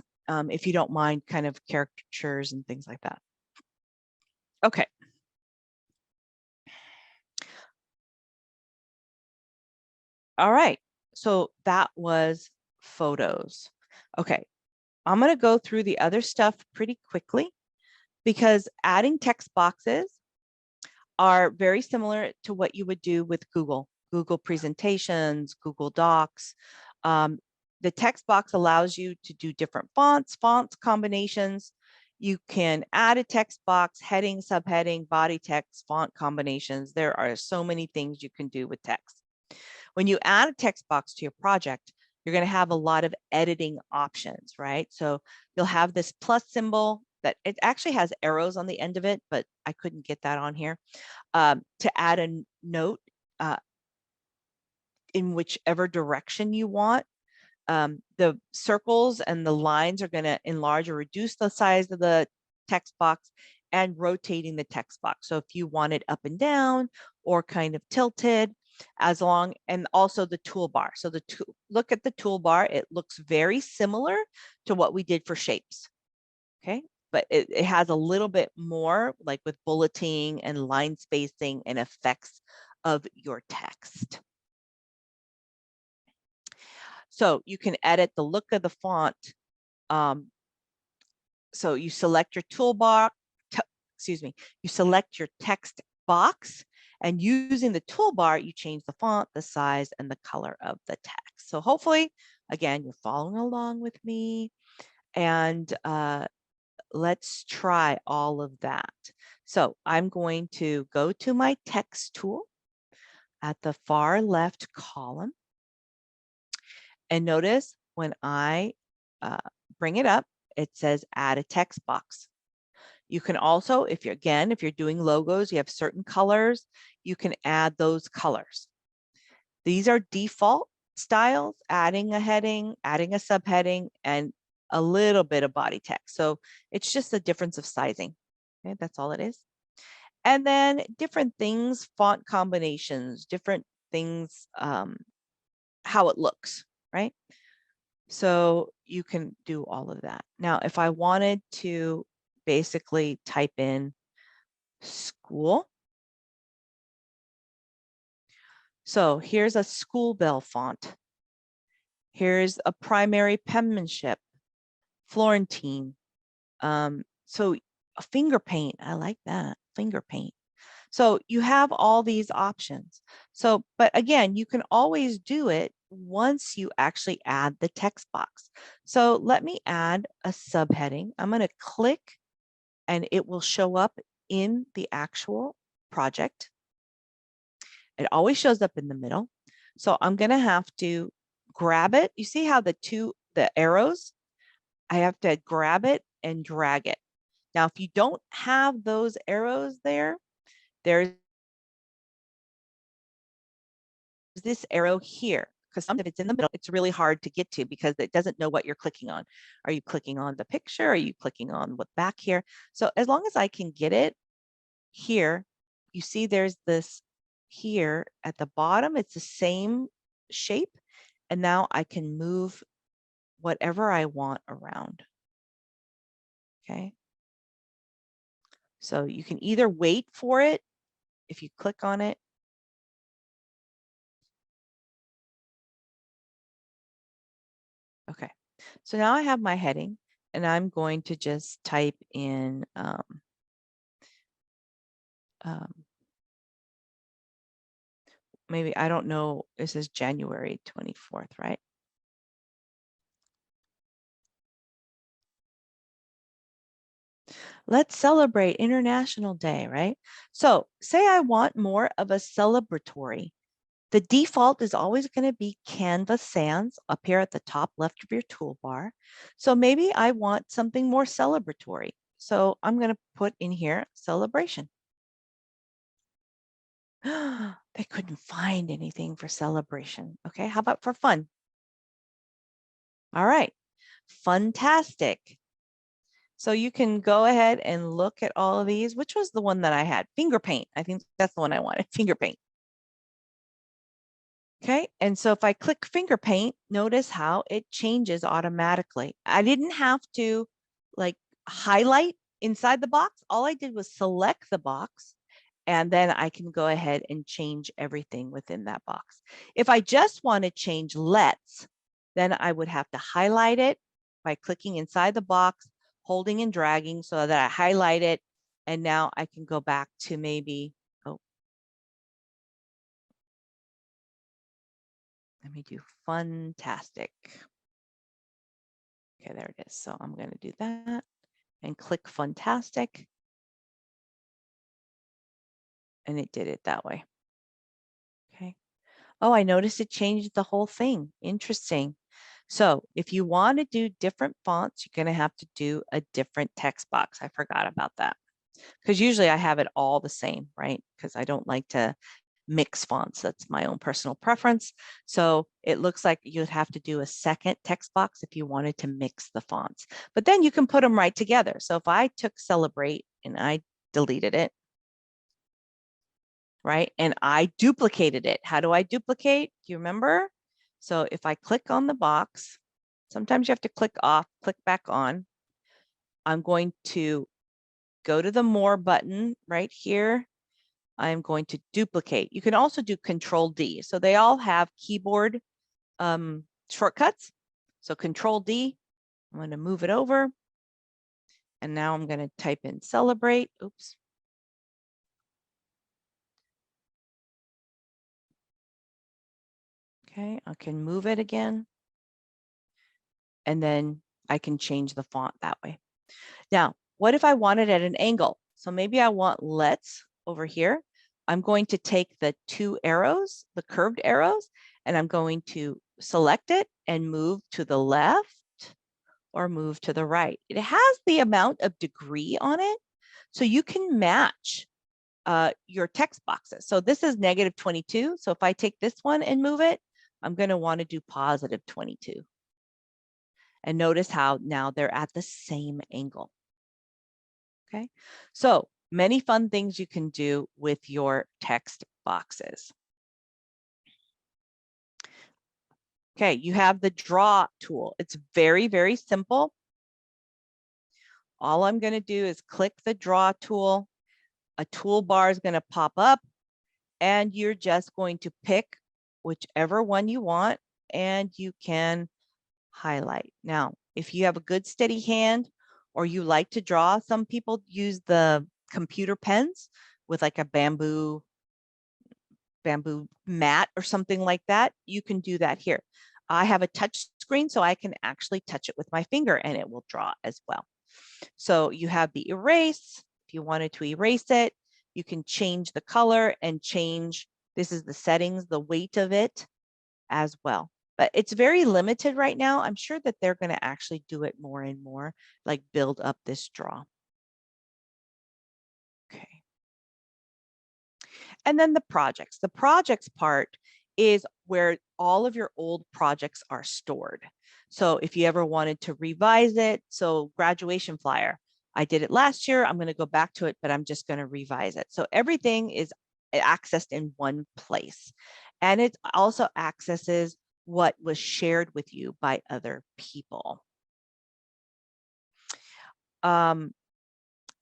if you don't mind kind of caricatures and things like that. Okay. All right, so that was photos. Okay, I'm going to go through the other stuff pretty quickly because adding text boxes are very similar to what you would do with Google presentations, Google Docs. The text box allows you to do different fonts combinations. You can add a text box, heading, subheading, body text, font combinations. There are so many things you can do with text. When you add a text box to your project, you're going to have a lot of editing options, right? So you'll have this plus symbol that it actually has arrows on the end of it, but I couldn't get that on here, to add a note in whichever direction you want. The circles and the lines are going to enlarge or reduce the size of the text box and rotating the text box. So if you want it up and down or kind of tilted, and also the toolbar. So look at the toolbar. It looks very similar to what we did for shapes. Okay, but it has a little bit more like with bulleting and line spacing and effects of your text. So you can edit the look of the font. So you select your toolbar, you select your text box, and using the toolbar, you change the font, the size, and the color of the text. So hopefully, again, you're following along with me, and let's try all of that. So I'm going to go to my text tool at the far left column. And notice when I bring it up, it says add a text box. You can also, if you're doing logos, you have certain colors, you can add those colors. These are default styles, adding a heading, adding a subheading, and a little bit of body text. So it's just a difference of sizing. Okay, that's all it is. And then different things, font combinations, different things, how it looks, right? So you can do all of that. Now, if I wanted to basically type in school. So here's a school bell font. Here's a primary penmanship, Florentine. So a finger paint, I like that, finger paint. So you have all these options. So, but again, you can always do it once you actually add the text box. So let me add a subheading. I'm going to click and it will show up in the actual project. It always shows up in the middle. So I'm going to have to grab it. You see how the arrows, I have to grab it and drag it. Now, if you don't have those arrows there's this arrow here, because sometimes if it's in the middle, it's really hard to get to because it doesn't know what you're clicking on. Are you clicking on the picture? Are you clicking on what's back here? So as long as I can get it here, you see there's this here at the bottom, it's the same shape. And now I can move whatever I want around. Okay. So you can either wait for it if you click on it. Okay. So now I have my heading and I'm going to just type in maybe, I don't know, this is January 24th, right? Let's celebrate International Day, right? So say I want more of a celebratory. The default is always going to be Canva Sans up here at the top left of your toolbar. So maybe I want something more celebratory. So I'm going to put in here celebration. They couldn't find anything for celebration. Okay, how about for fun? All right, fantastic. So you can go ahead and look at all of these. Which was the one that I had? Finger paint. I think that's the one I wanted, finger paint. Okay, and so if I click finger paint, notice how it changes automatically. I didn't have to like highlight inside the box. All I did was select the box, and then I can go ahead and change everything within that box. If I just want to change let's, then I would have to highlight it by clicking inside the box, holding and dragging so that I highlight it. And now I can go back to maybe, oh, let me do fantastic. Okay, there it is. So I'm going to do that and click fantastic. And it did it that way. Okay. Oh, I noticed it changed the whole thing. Interesting. So if you want to do different fonts, you're going to have to do a different text box. I forgot about that because usually I have it all the same, right? Because I don't like to mix fonts. That's my own personal preference. So it looks like you'd have to do a second text box if you wanted to mix the fonts, but then you can put them right together. So if I took celebrate and I deleted it, right? And I duplicated it. How do I duplicate? Do you remember? So if I click on the box, sometimes you have to click off, click back on. I'm going to go to the more button right here. I'm going to duplicate. You can also do Control D. So they all have keyboard shortcuts. So Control D, I'm going to move it over. And now I'm going to type in celebrate. Oops. Okay, I can move it again. And then I can change the font that way. Now, what if I want it at an angle? So maybe I want let's over here. I'm going to take the two arrows, the curved arrows, and I'm going to select it and move to the left or move to the right. It has the amount of degree on it, so you can match your text boxes. So this is -22. So if I take this one and move it, I'm going to want to do +22. And notice how now they're at the same angle. Okay, so many fun things you can do with your text boxes. Okay, you have the draw tool. It's very, very simple. All I'm going to do is click the draw tool. A toolbar is going to pop up and you're just going to pick whichever one you want and you can highlight. Now, if you have a good steady hand or you like to draw, some people use the computer pens with like a bamboo mat or something like that. You can do that here. I have a touch screen, so I can actually touch it with my finger and it will draw as well. So you have the erase. If you wanted to erase it, you can change the color and change, this is the settings, the weight of it as well. But it's very limited right now. I'm sure that they're going to actually do it more and more, like build up this draw. Okay. And then the projects. The projects part is where all of your old projects are stored. So if you ever wanted to revise it, so graduation flyer, I did it last year, I'm going to go back to it, but I'm just going to revise it. So everything is accessed in one place. And it also accesses what was shared with you by other people.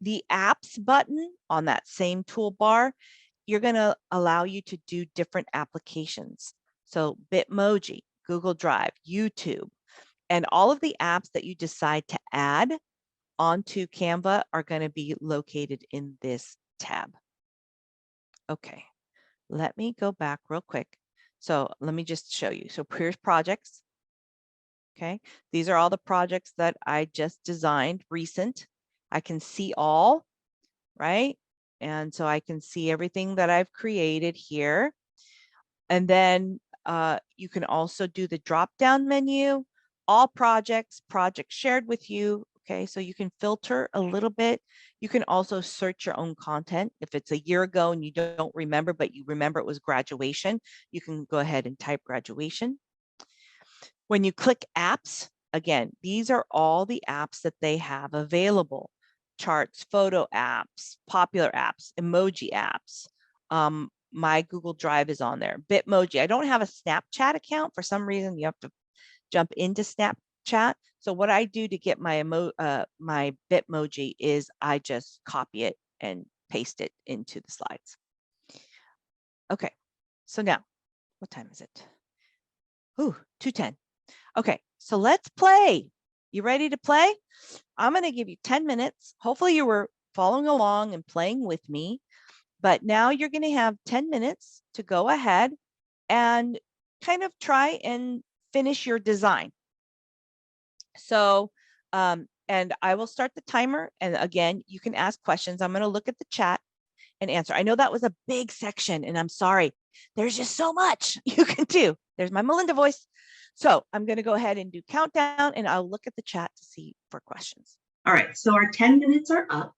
The apps button on that same toolbar, you're going to allow you to do different applications. So Bitmoji, Google Drive, YouTube, and all of the apps that you decide to add onto Canva are going to be located in this tab. Okay, let me go back real quick. So let me just show you. So here's projects. Okay, these are all the projects that I just designed recent. I can see all, right? And so I can see everything that I've created here. And then you can also do the drop-down menu, all projects, projects shared with you. Okay, so you can filter a little bit. You can also search your own content. If it's a year ago and you don't remember, but you remember it was graduation, you can go ahead and type graduation. When you click apps, again, these are all the apps that they have available. Charts, photo apps, popular apps, emoji apps. My Google Drive is on there. Bitmoji. I don't have a Snapchat account. For some reason, you have to jump into Snapchat. So what I do to get my my Bitmoji is I just copy it and paste it into the slides. Okay, so now, what time is it? Ooh, 2:10. Okay, so let's play. You ready to play? I'm going to give you 10 minutes. Hopefully you were following along and playing with me, but now you're going to have 10 minutes to go ahead and kind of try and finish your design. So, and I will start the timer. And again, you can ask questions. I'm going to look at the chat and answer. I know that was a big section and I'm sorry. There's just so much you can do. There's my Melinda voice. So I'm going to go ahead and do countdown and I'll look at the chat to see for questions. All right, so our 10 minutes are up.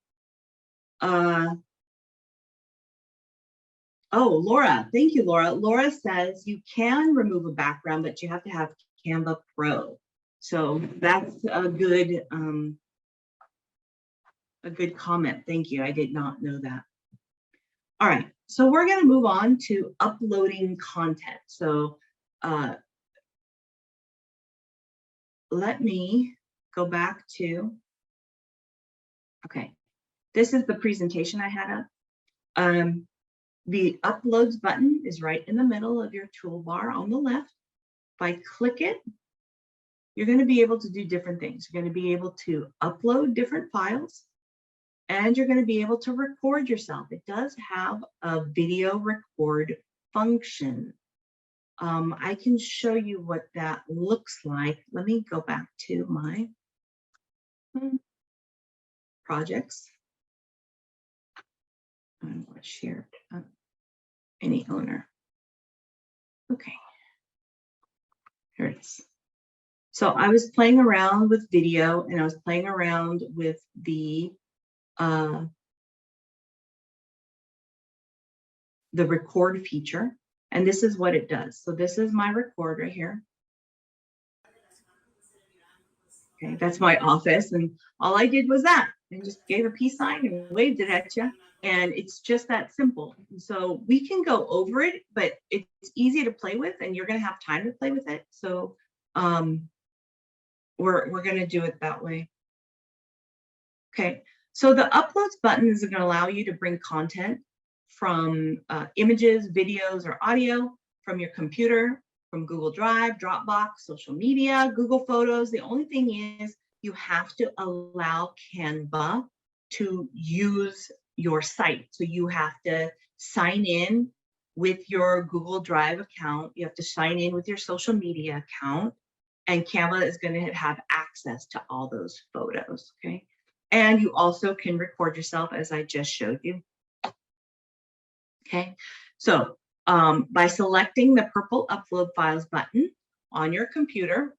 Oh, Laura, thank you, Laura. Laura says you can remove a background, but you have to have Canva Pro. So that's a good comment. Thank you. I did not know that. All right, so we're going to move on to uploading content. So let me go back to, okay, this is the presentation I had up. The uploads button is right in the middle of your toolbar on the left. If I click it, you're going to be able to do different things. You're going to be able to upload different files and you're going to be able to record yourself. It does have a video record function. I can show you what that looks like. Let me go back to my projects. I want to share any owner. Okay, here it is. So I was playing around with video and I was playing around with the record feature. And this is what it does. So this is my record right here. Okay, that's my office. And all I did was that. I just gave a peace sign and waved it at you. And it's just that simple. So we can go over it, but it's easy to play with and you're going to have time to play with it. So we're going to do it that way. Okay, so the uploads button is going to allow you to bring content from images, videos, or audio from your computer, from Google Drive, Dropbox, social media, Google Photos. The only thing is you have to allow Canva to use your site. So you have to sign in with your Google Drive account. You have to sign in with your social media account, and Canva is going to have access to all those photos, okay? And you also can record yourself, as I just showed you. Okay, so by selecting the purple upload files button on your computer,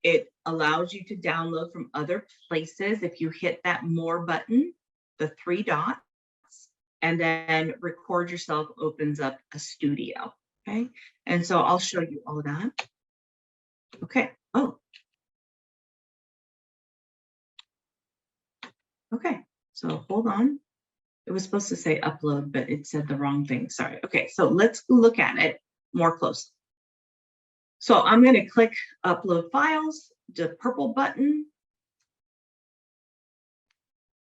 it allows you to download from other places. If you hit that more button, the 3 dots, and then record yourself opens up a studio. Okay, and so I'll show you all of that. Okay, oh. Okay, so hold on. It was supposed to say upload, but it said the wrong thing. Sorry. Okay, so let's look at it more closely. So I'm going to click upload files, the purple button,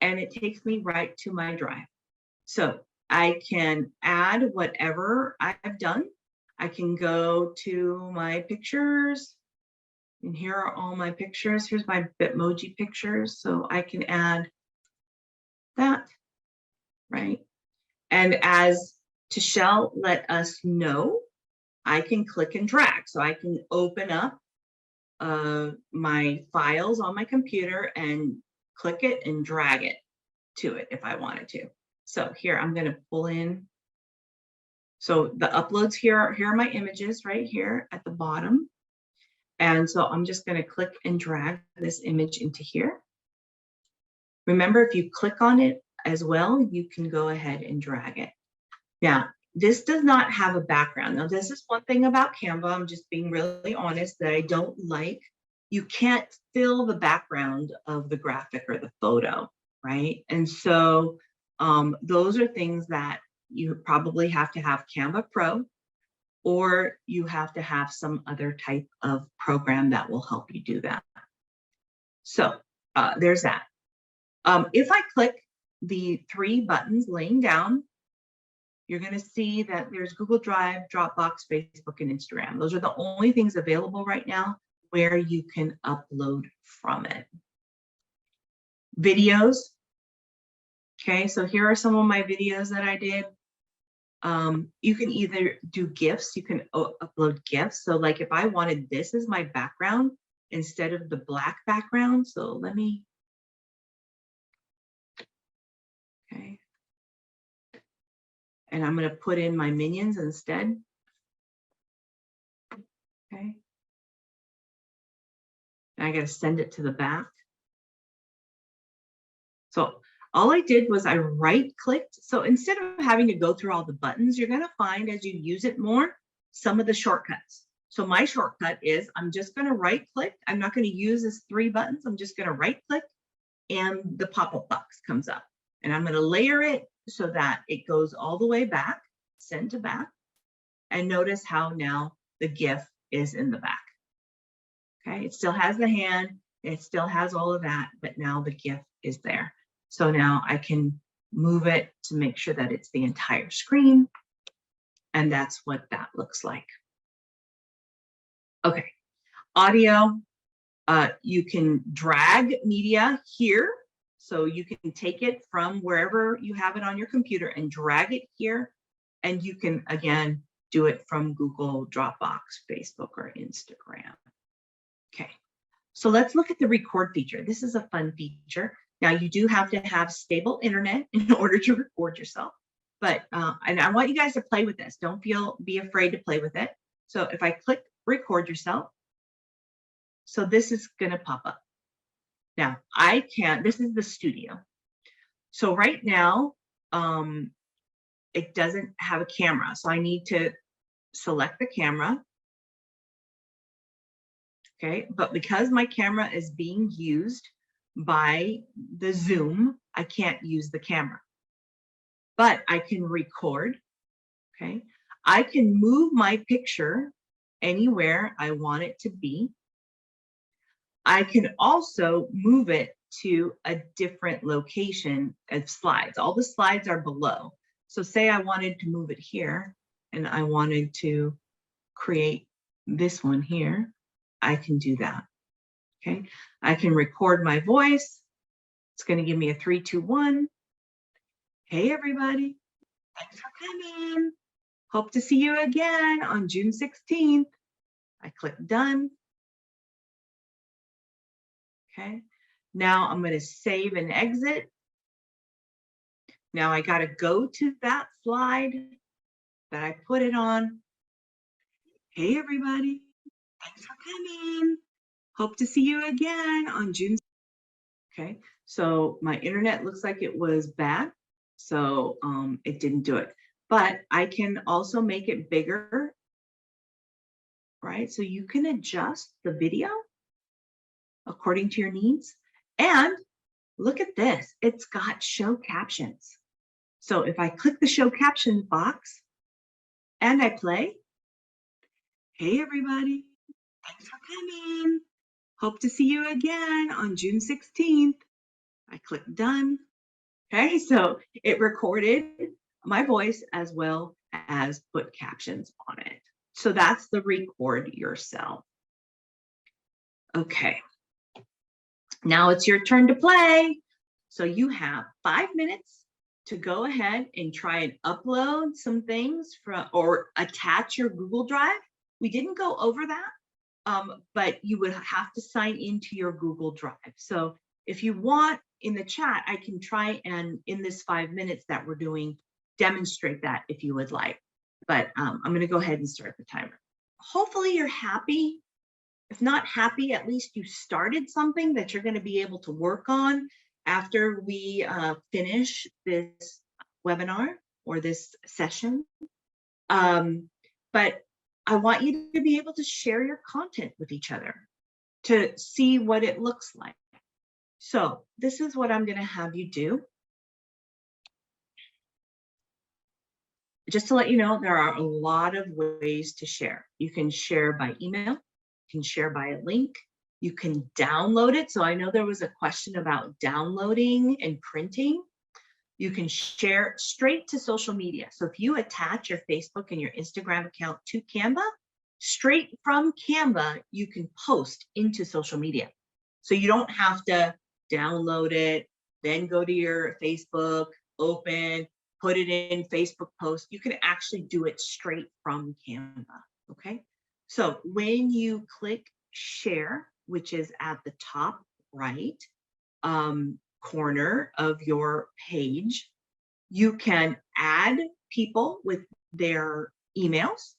and it takes me right to my drive. So I can add whatever I've done. I can go to my pictures, and here are all my pictures. Here's my Bitmoji pictures. So I can add that, right? And as Tishelle let us know, I can click and drag. So I can open up my files on my computer and click it and drag it to it if I wanted to. So here, I'm going to pull in. So the uploads here are my images right here at the bottom. And so I'm just going to click and drag this image into here. Remember, if you click on it as well, you can go ahead and drag it. Now, this does not have a background. Now, this is one thing about Canva, I'm just being really honest, that I don't like. You can't fill the background of the graphic or the photo, right? And so those are things that you probably have to have Canva Pro, or you have to have some other type of program that will help you do that. So there's that. If I click the 3 buttons laying down, you're going to see that there's Google Drive, Dropbox, Facebook, and Instagram. Those are the only things available right now where you can upload from it. Videos. Okay, so here are some of my videos that I did. You can either do GIFs, you can upload GIFs. So like if I wanted this as my background instead of the black background, so let me, okay. And I'm going to put in my minions instead. Okay. And I got to send it to the back. So all I did was I right clicked. So instead of having to go through all the buttons, you're going to find as you use it more, some of the shortcuts. So my shortcut is I'm just going to right click. I'm not going to use this 3 buttons. I'm just going to right click and the pop-up box comes up. And I'm going to layer it so that it goes all the way back, send to back. And notice how now the GIF is in the back. Okay, it still has the hand, it still has all of that, but now the GIF is there. So now I can move it to make sure that it's the entire screen. And that's what that looks like. Okay, audio, you can drag media here. So you can take it from wherever you have it on your computer and drag it here. And you can, again, do it from Google, Dropbox, Facebook, or Instagram. Okay, so let's look at the record feature. This is a fun feature. Now you do have to have stable internet in order to record yourself. But, and I want you guys to play with this. Don't be afraid to play with it. So if I click record yourself, so this is gonna pop up. Now I can, this is the studio. So right now, it doesn't have a camera. So I need to select the camera. Okay, but because my camera is being used by the Zoom, I can't use the camera. But I can record, okay? I can move my picture anywhere I want it to be. I can also move it to a different location of slides. All the slides are below. So say I wanted to move it here and I wanted to create this one here, I can do that, okay? I can record my voice. It's gonna give me a 3, 2, 1. Hey, everybody, thanks for coming. Hope to see you again on June 16th. I click done. Okay, now I'm gonna save and exit. Now I gotta go to that slide that I put it on. Hey, everybody, thanks for coming. Hope to see you again on June. Okay, so my internet looks like it was bad, so it didn't do it. But I can also make it bigger, right? So you can adjust the video according to your needs. And look at this, it's got show captions. So if I click the show captions box and I play, hey, everybody, thanks for coming. Hope to see you again on June 16th. I click done. Okay, so it recorded my voice as well as put captions on it. So that's the record yourself. Okay, now it's your turn to play. So you have 5 minutes to go ahead and try and upload some things from or attach your Google Drive. We didn't go over that, but you would have to sign into your Google Drive. So if you want in the chat, I can try and in this 5 minutes that we're doing, demonstrate that if you would like. But I'm going to go ahead and start the timer. Hopefully you're happy. If not happy, at least you started something that you're going to be able to work on after we finish this webinar or this session. But I want you to be able to share your content with each other to see what it looks like. So this is what I'm going to have you do. Just to let you know, there are a lot of ways to share. You can share by email, you can share by a link, you can download it. So I know there was a question about downloading and printing. You can share straight to social media. So if you attach your Facebook and your Instagram account to Canva, straight from Canva, you can post into social media. So you don't have to download it, then go to your Facebook, open, put it in Facebook post. You can actually do it straight from Canva, okay? So when you click share, which is at the top right corner of your page, you can add people with their emails.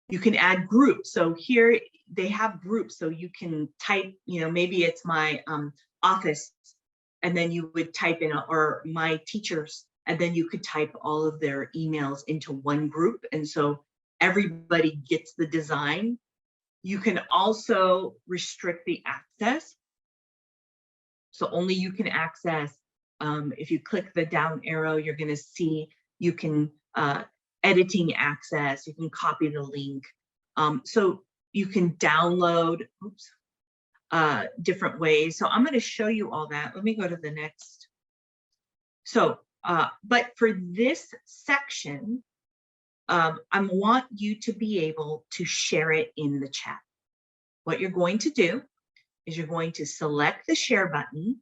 You can add groups. So here they have groups. So you can type, you know, maybe it's my office, and then you would type in, or my teachers, and then you could type all of their emails into one group. And so everybody gets the design. You can also restrict the access. So only you can access, if you click the down arrow, you're going to see you can editing access, you can copy the link. So you can download, different ways. So I'm going to show you all that. Let me go to the next. So, but for this section, I want you to be able to share it in the chat. What you're going to do is you're going to select the share button.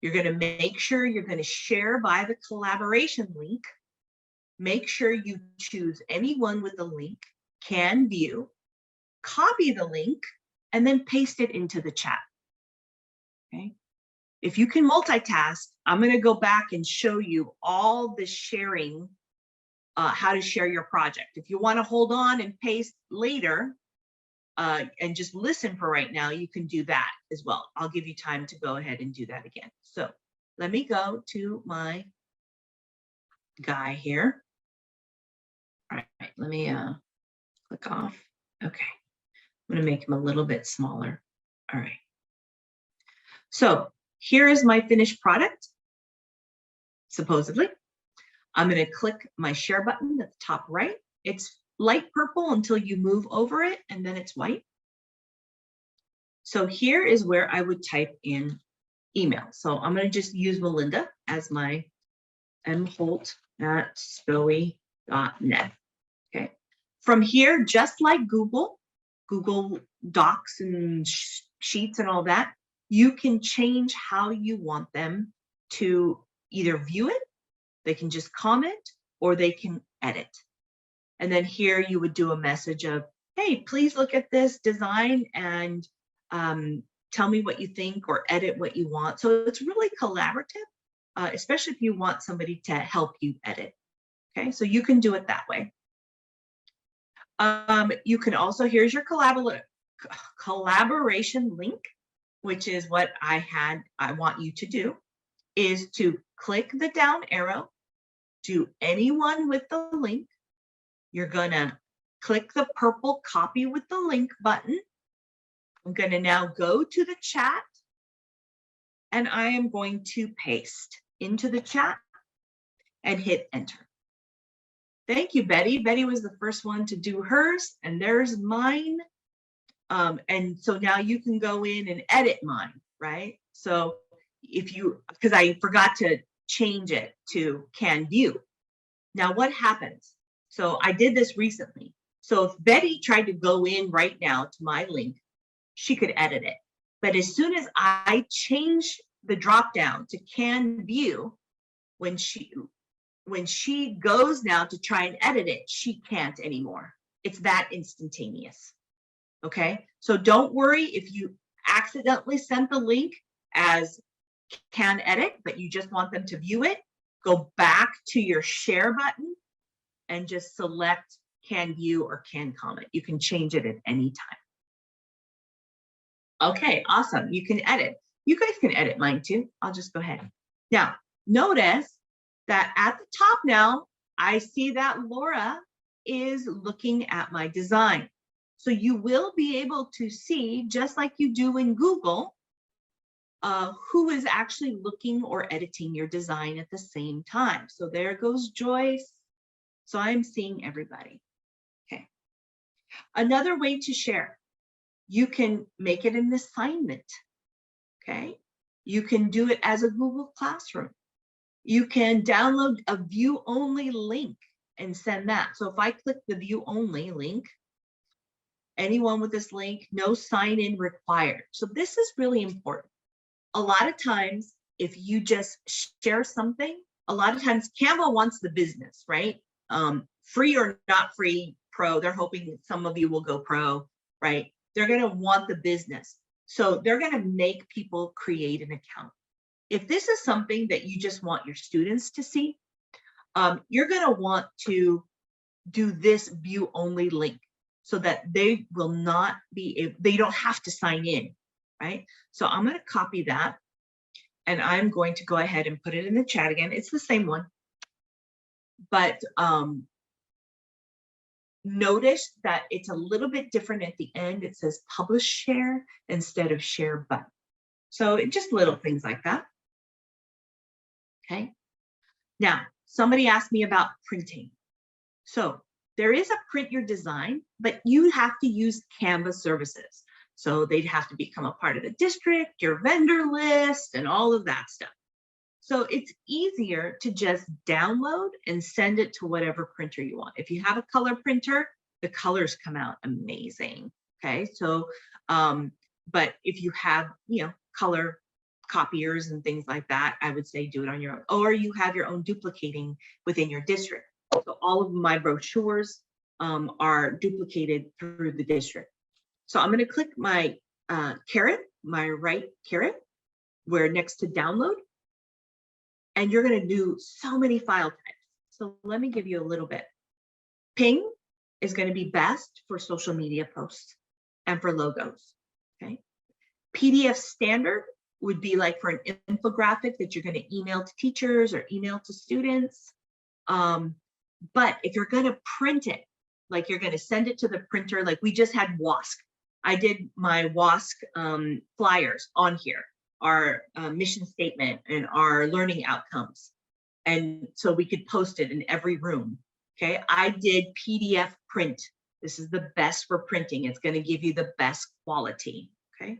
You're going to make sure you're going to share by the collaboration link. Make sure you choose anyone with the link, can view, copy the link, and then paste it into the chat. Okay. If you can multitask, I'm going to go back and show you all the sharing, how to share your project. If you want to hold on and paste later and just listen for right now, you can do that as well. I'll give you time to go ahead and do that again. So let me go to my guy here. All right, let me click off. Okay, I'm going to make him a little bit smaller. All right. So here is my finished product, supposedly. I'm going to click my share button at the top right. It's light purple until you move over it, and then it's white. So here is where I would type in email. So I'm going to just use Melinda as my mholt@spoe.net. Okay. From here, just like Google Docs and Sheets and all that, you can change how you want them to either view it, they can just comment, or they can edit. And then here you would do a message of, hey, please look at this design and tell me what you think, or edit what you want. So it's really collaborative, especially if you want somebody to help you edit. Okay, so you can do it that way. You can also, here's your collaboration link, which is what I want you to do, is to click the down arrow, to anyone with the link. You're gonna click the purple copy with the link button. I'm gonna now go to the chat, and I am going to paste into the chat and hit enter. Thank you, Betty. Betty was the first one to do hers, and there's mine. And so now you can go in and edit mine, right? So if you, because I forgot to change it to Can View. Now what happens? So I did this recently. So if Betty tried to go in right now to my link, she could edit it. But as soon as I change the drop down to Can View, when she goes now to try and edit it, she can't anymore. It's that instantaneous. Okay, so don't worry if you accidentally sent the link as Can Edit, but you just want them to view it. Go back to your share button and just select Can View or Can Comment. You can change it at any time. Okay, awesome. You can edit. You guys can edit mine too. I'll just go ahead. Now, notice that at the top now, I see that Laura is looking at my design. So you will be able to see, just like you do in Google, who is actually looking or editing your design at the same time. So there goes Joyce. So I'm seeing everybody. Okay. Another way to share, you can make it an assignment. Okay. You can do it as a Google Classroom. You can download a view only link and send that. So if I click the view only link, anyone with this link, no sign in required. So this is really important. A lot of times, if you just share something, a lot of times Canva wants the business, right? Free or not free, pro, they're hoping that some of you will go pro, right? They're gonna want the business. So they're gonna make people create an account. If this is something that you just want your students to see, you're gonna want to do this view only link so that they will not be, they don't have to sign in, right? So I'm gonna copy that and I'm going to go ahead and put it in the chat again. It's the same one, but notice that it's a little bit different at the end. It says publish share instead of share button. So just little things like that. Okay. Now, somebody asked me about printing. So there is a print your design, but you have to use Canva services. So they'd have to become a part of the district, your vendor list, and all of that stuff. So it's easier to just download and send it to whatever printer you want. If you have a color printer, the colors come out amazing. Okay, so, but if you have, color copiers and things like that, I would say do it on your own, or you have your own duplicating within your district. So all of my brochures are duplicated through the district. So I'm going to click my caret, my right caret, where next to download, and you're going to do so many file types. So let me give you a little bit. Ping is going to be best for social media posts and for logos. Okay. PDF standard would be like for an infographic that you're going to email to teachers or email to students. But if you're going to print it, like you're going to send it to the printer, like we just had WASC. I did my WASC flyers on here, our mission statement and our learning outcomes. And so we could post it in every room. Okay, I did PDF print. This is the best for printing. It's going to give you the best quality. Okay.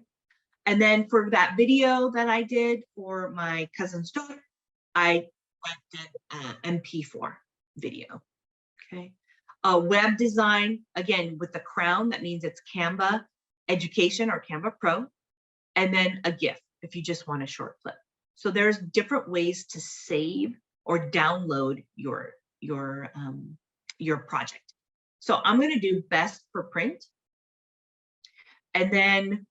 And then for that video that I did for my cousin's daughter, I did MP4 video. Okay. Web design, again, with the crown, that means it's Canva Education or Canva Pro. And then a GIF if you just want a short clip. So there's different ways to save or download your project. So I'm going to do best for print. And then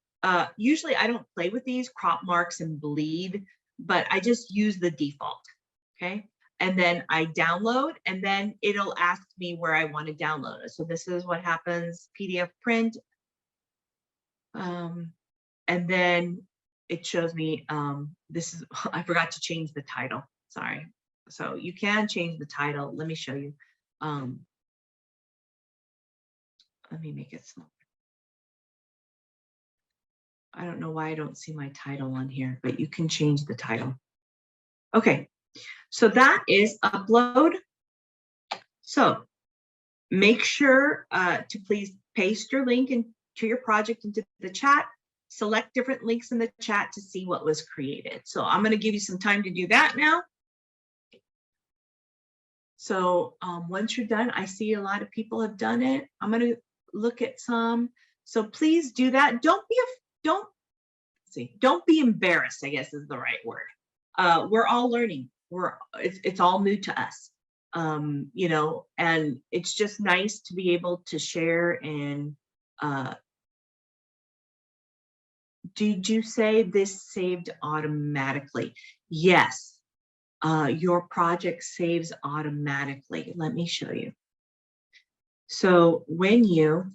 usually I don't play with these crop marks and bleed, but I just use the default. Okay. And then I download, and then it'll ask me where I want to download it. So this is what happens, PDF print. And then it shows me, this is, I forgot to change the title, sorry. So you can change the title. Let me show you. Let me make it smaller. I don't know why I don't see my title on here, but you can change the title. Okay, so that is upload. So make sure to please paste your link into your project into the chat. Select different links in the chat to see what was created. So I'm going to give you some time to do that now. So once you're done, I see a lot of people have done it. I'm going to look at some. So please do that. Don't be embarrassed, I guess is the right word. We're all learning. It's all new to us. You know, and it's just nice to be able to share. And did you say this saved automatically? Yes. Your project saves automatically. Let me show you. So when you,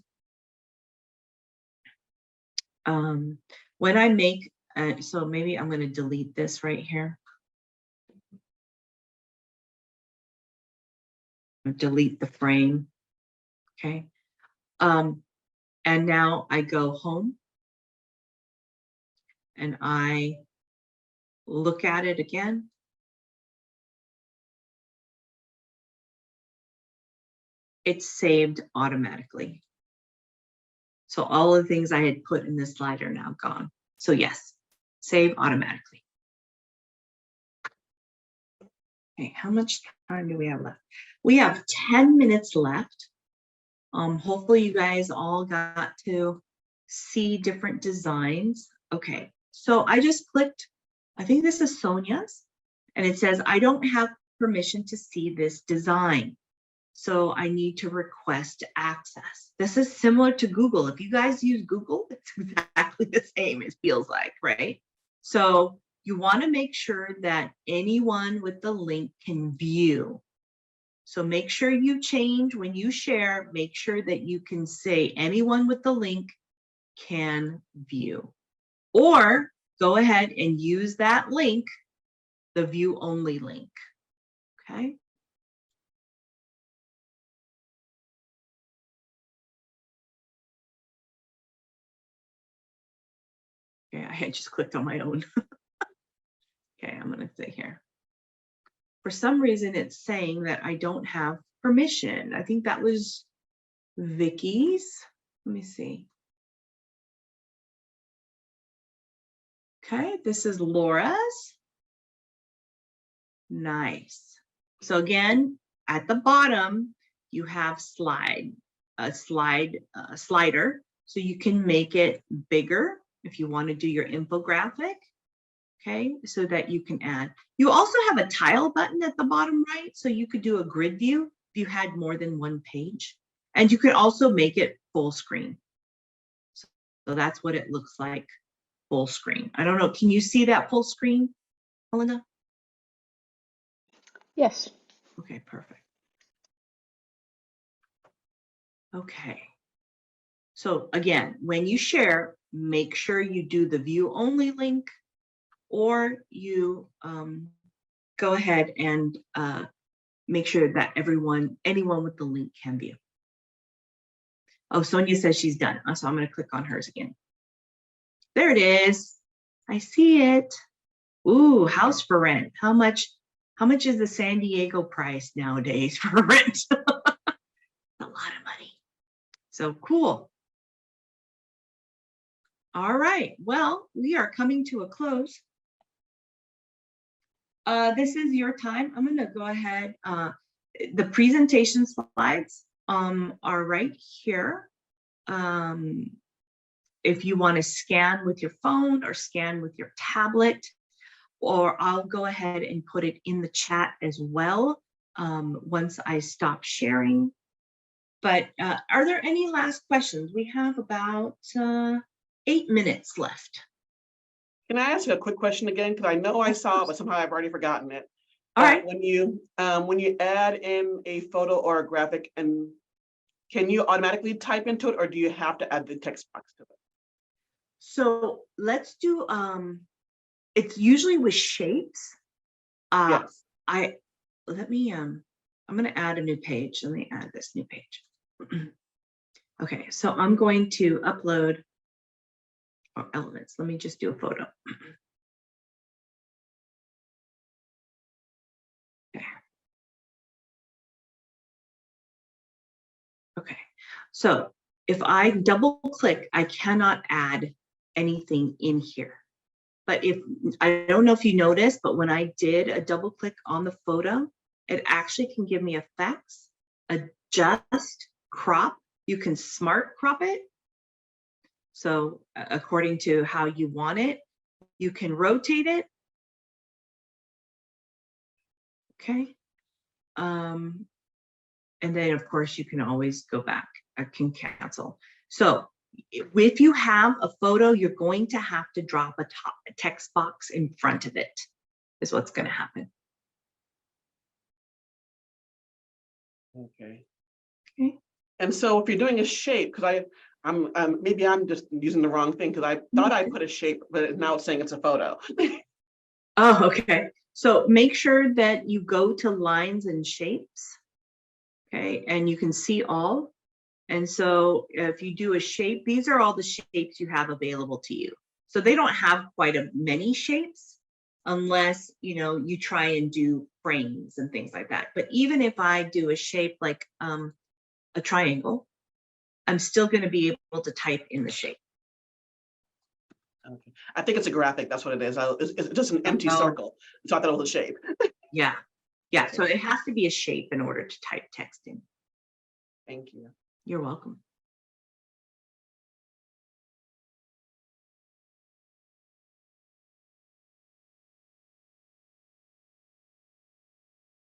when I make, so maybe I'm going to delete this right here. Delete the frame. Okay. And now I go home and I look at it again. It's saved automatically. So all the things I had put in this slide are now gone. So yes, save automatically. Okay, how much time do we have left? We have 10 minutes left. Hopefully you guys all got to see different designs. Okay, so I just clicked, I think this is Sonia's, and it says, I don't have permission to see this design. So I need to request access. This is similar to Google. If you guys use Google, it's exactly the same, it feels like, right? So you want to make sure that anyone with the link can view. So make sure you change when you share, make sure that you can say anyone with the link can view. Or go ahead and use that link, the view only link, okay? Okay, I had just clicked on my own. Okay, I'm gonna say here. For some reason, it's saying that I don't have permission. I think that was Vicky's. Let me see. Okay, this is Laura's. Nice. So again, at the bottom, you have a slider, so you can make it bigger if you want to do your infographic. Okay, so that you can add. You also have a tile button at the bottom right, so you could do a grid view if you had more than one page. And you could also make it full screen. So that's what it looks like, full screen. I don't know, can you see that full screen, Melinda? Yes. Okay, perfect. Okay. So again, when you share, make sure you do the view only link, or you go ahead and make sure that anyone with the link can view. Oh, Sonia says she's done. So I'm going to click on hers again. There it is. I see it. Ooh, house for rent. How much is the San Diego price nowadays for rent? A lot of money. So cool. All right. Well, we are coming to a close. This is your time. I'm going to go ahead. The presentation slides are right here. If you want to scan with your phone or scan with your tablet, or I'll go ahead and put it in the chat as well once I stop sharing. But are there any last questions? We have about 8 minutes left. Can I ask you a quick question again? Because I know I saw it, but somehow I've already forgotten it. All right. When you add in a photo or a graphic, and can you automatically type into it, or do you have to add the text box to it? So let's do. It's usually with shapes. Yes. I'm going to add a new page. Let me add this new page. Okay, so I'm going to upload elements. Let me just do a photo. Okay. Okay, so if I double click, I cannot add anything in here. But I don't know if you noticed, but when I did a double click on the photo it actually can give me effects, adjust, crop. You can smart crop it. So according to how you want it, you can rotate it. Okay. And then of course you can always go back. I can cancel. So if you have a photo, you're going to have to drop a text box in front of it, is what's going to happen. Okay. Okay. And so if you're doing a shape, because I'm maybe I'm just using the wrong thing, because I thought I put a shape, but now it's saying it's a photo. Oh, okay. So make sure that you go to lines and shapes. Okay, and you can see all. And so if you do a shape, these are all the shapes you have available to you. So they don't have quite many shapes unless, you know, you try and do frames and things like that. But even if I do a shape like a triangle, I'm still going to be able to type in the shape. Okay. I think it's a graphic. That's what it is. It's just an empty Oh. circle. So I thought it was a shape. Yeah. Yeah. So it has to be a shape in order to type text in. Thank you. You're welcome.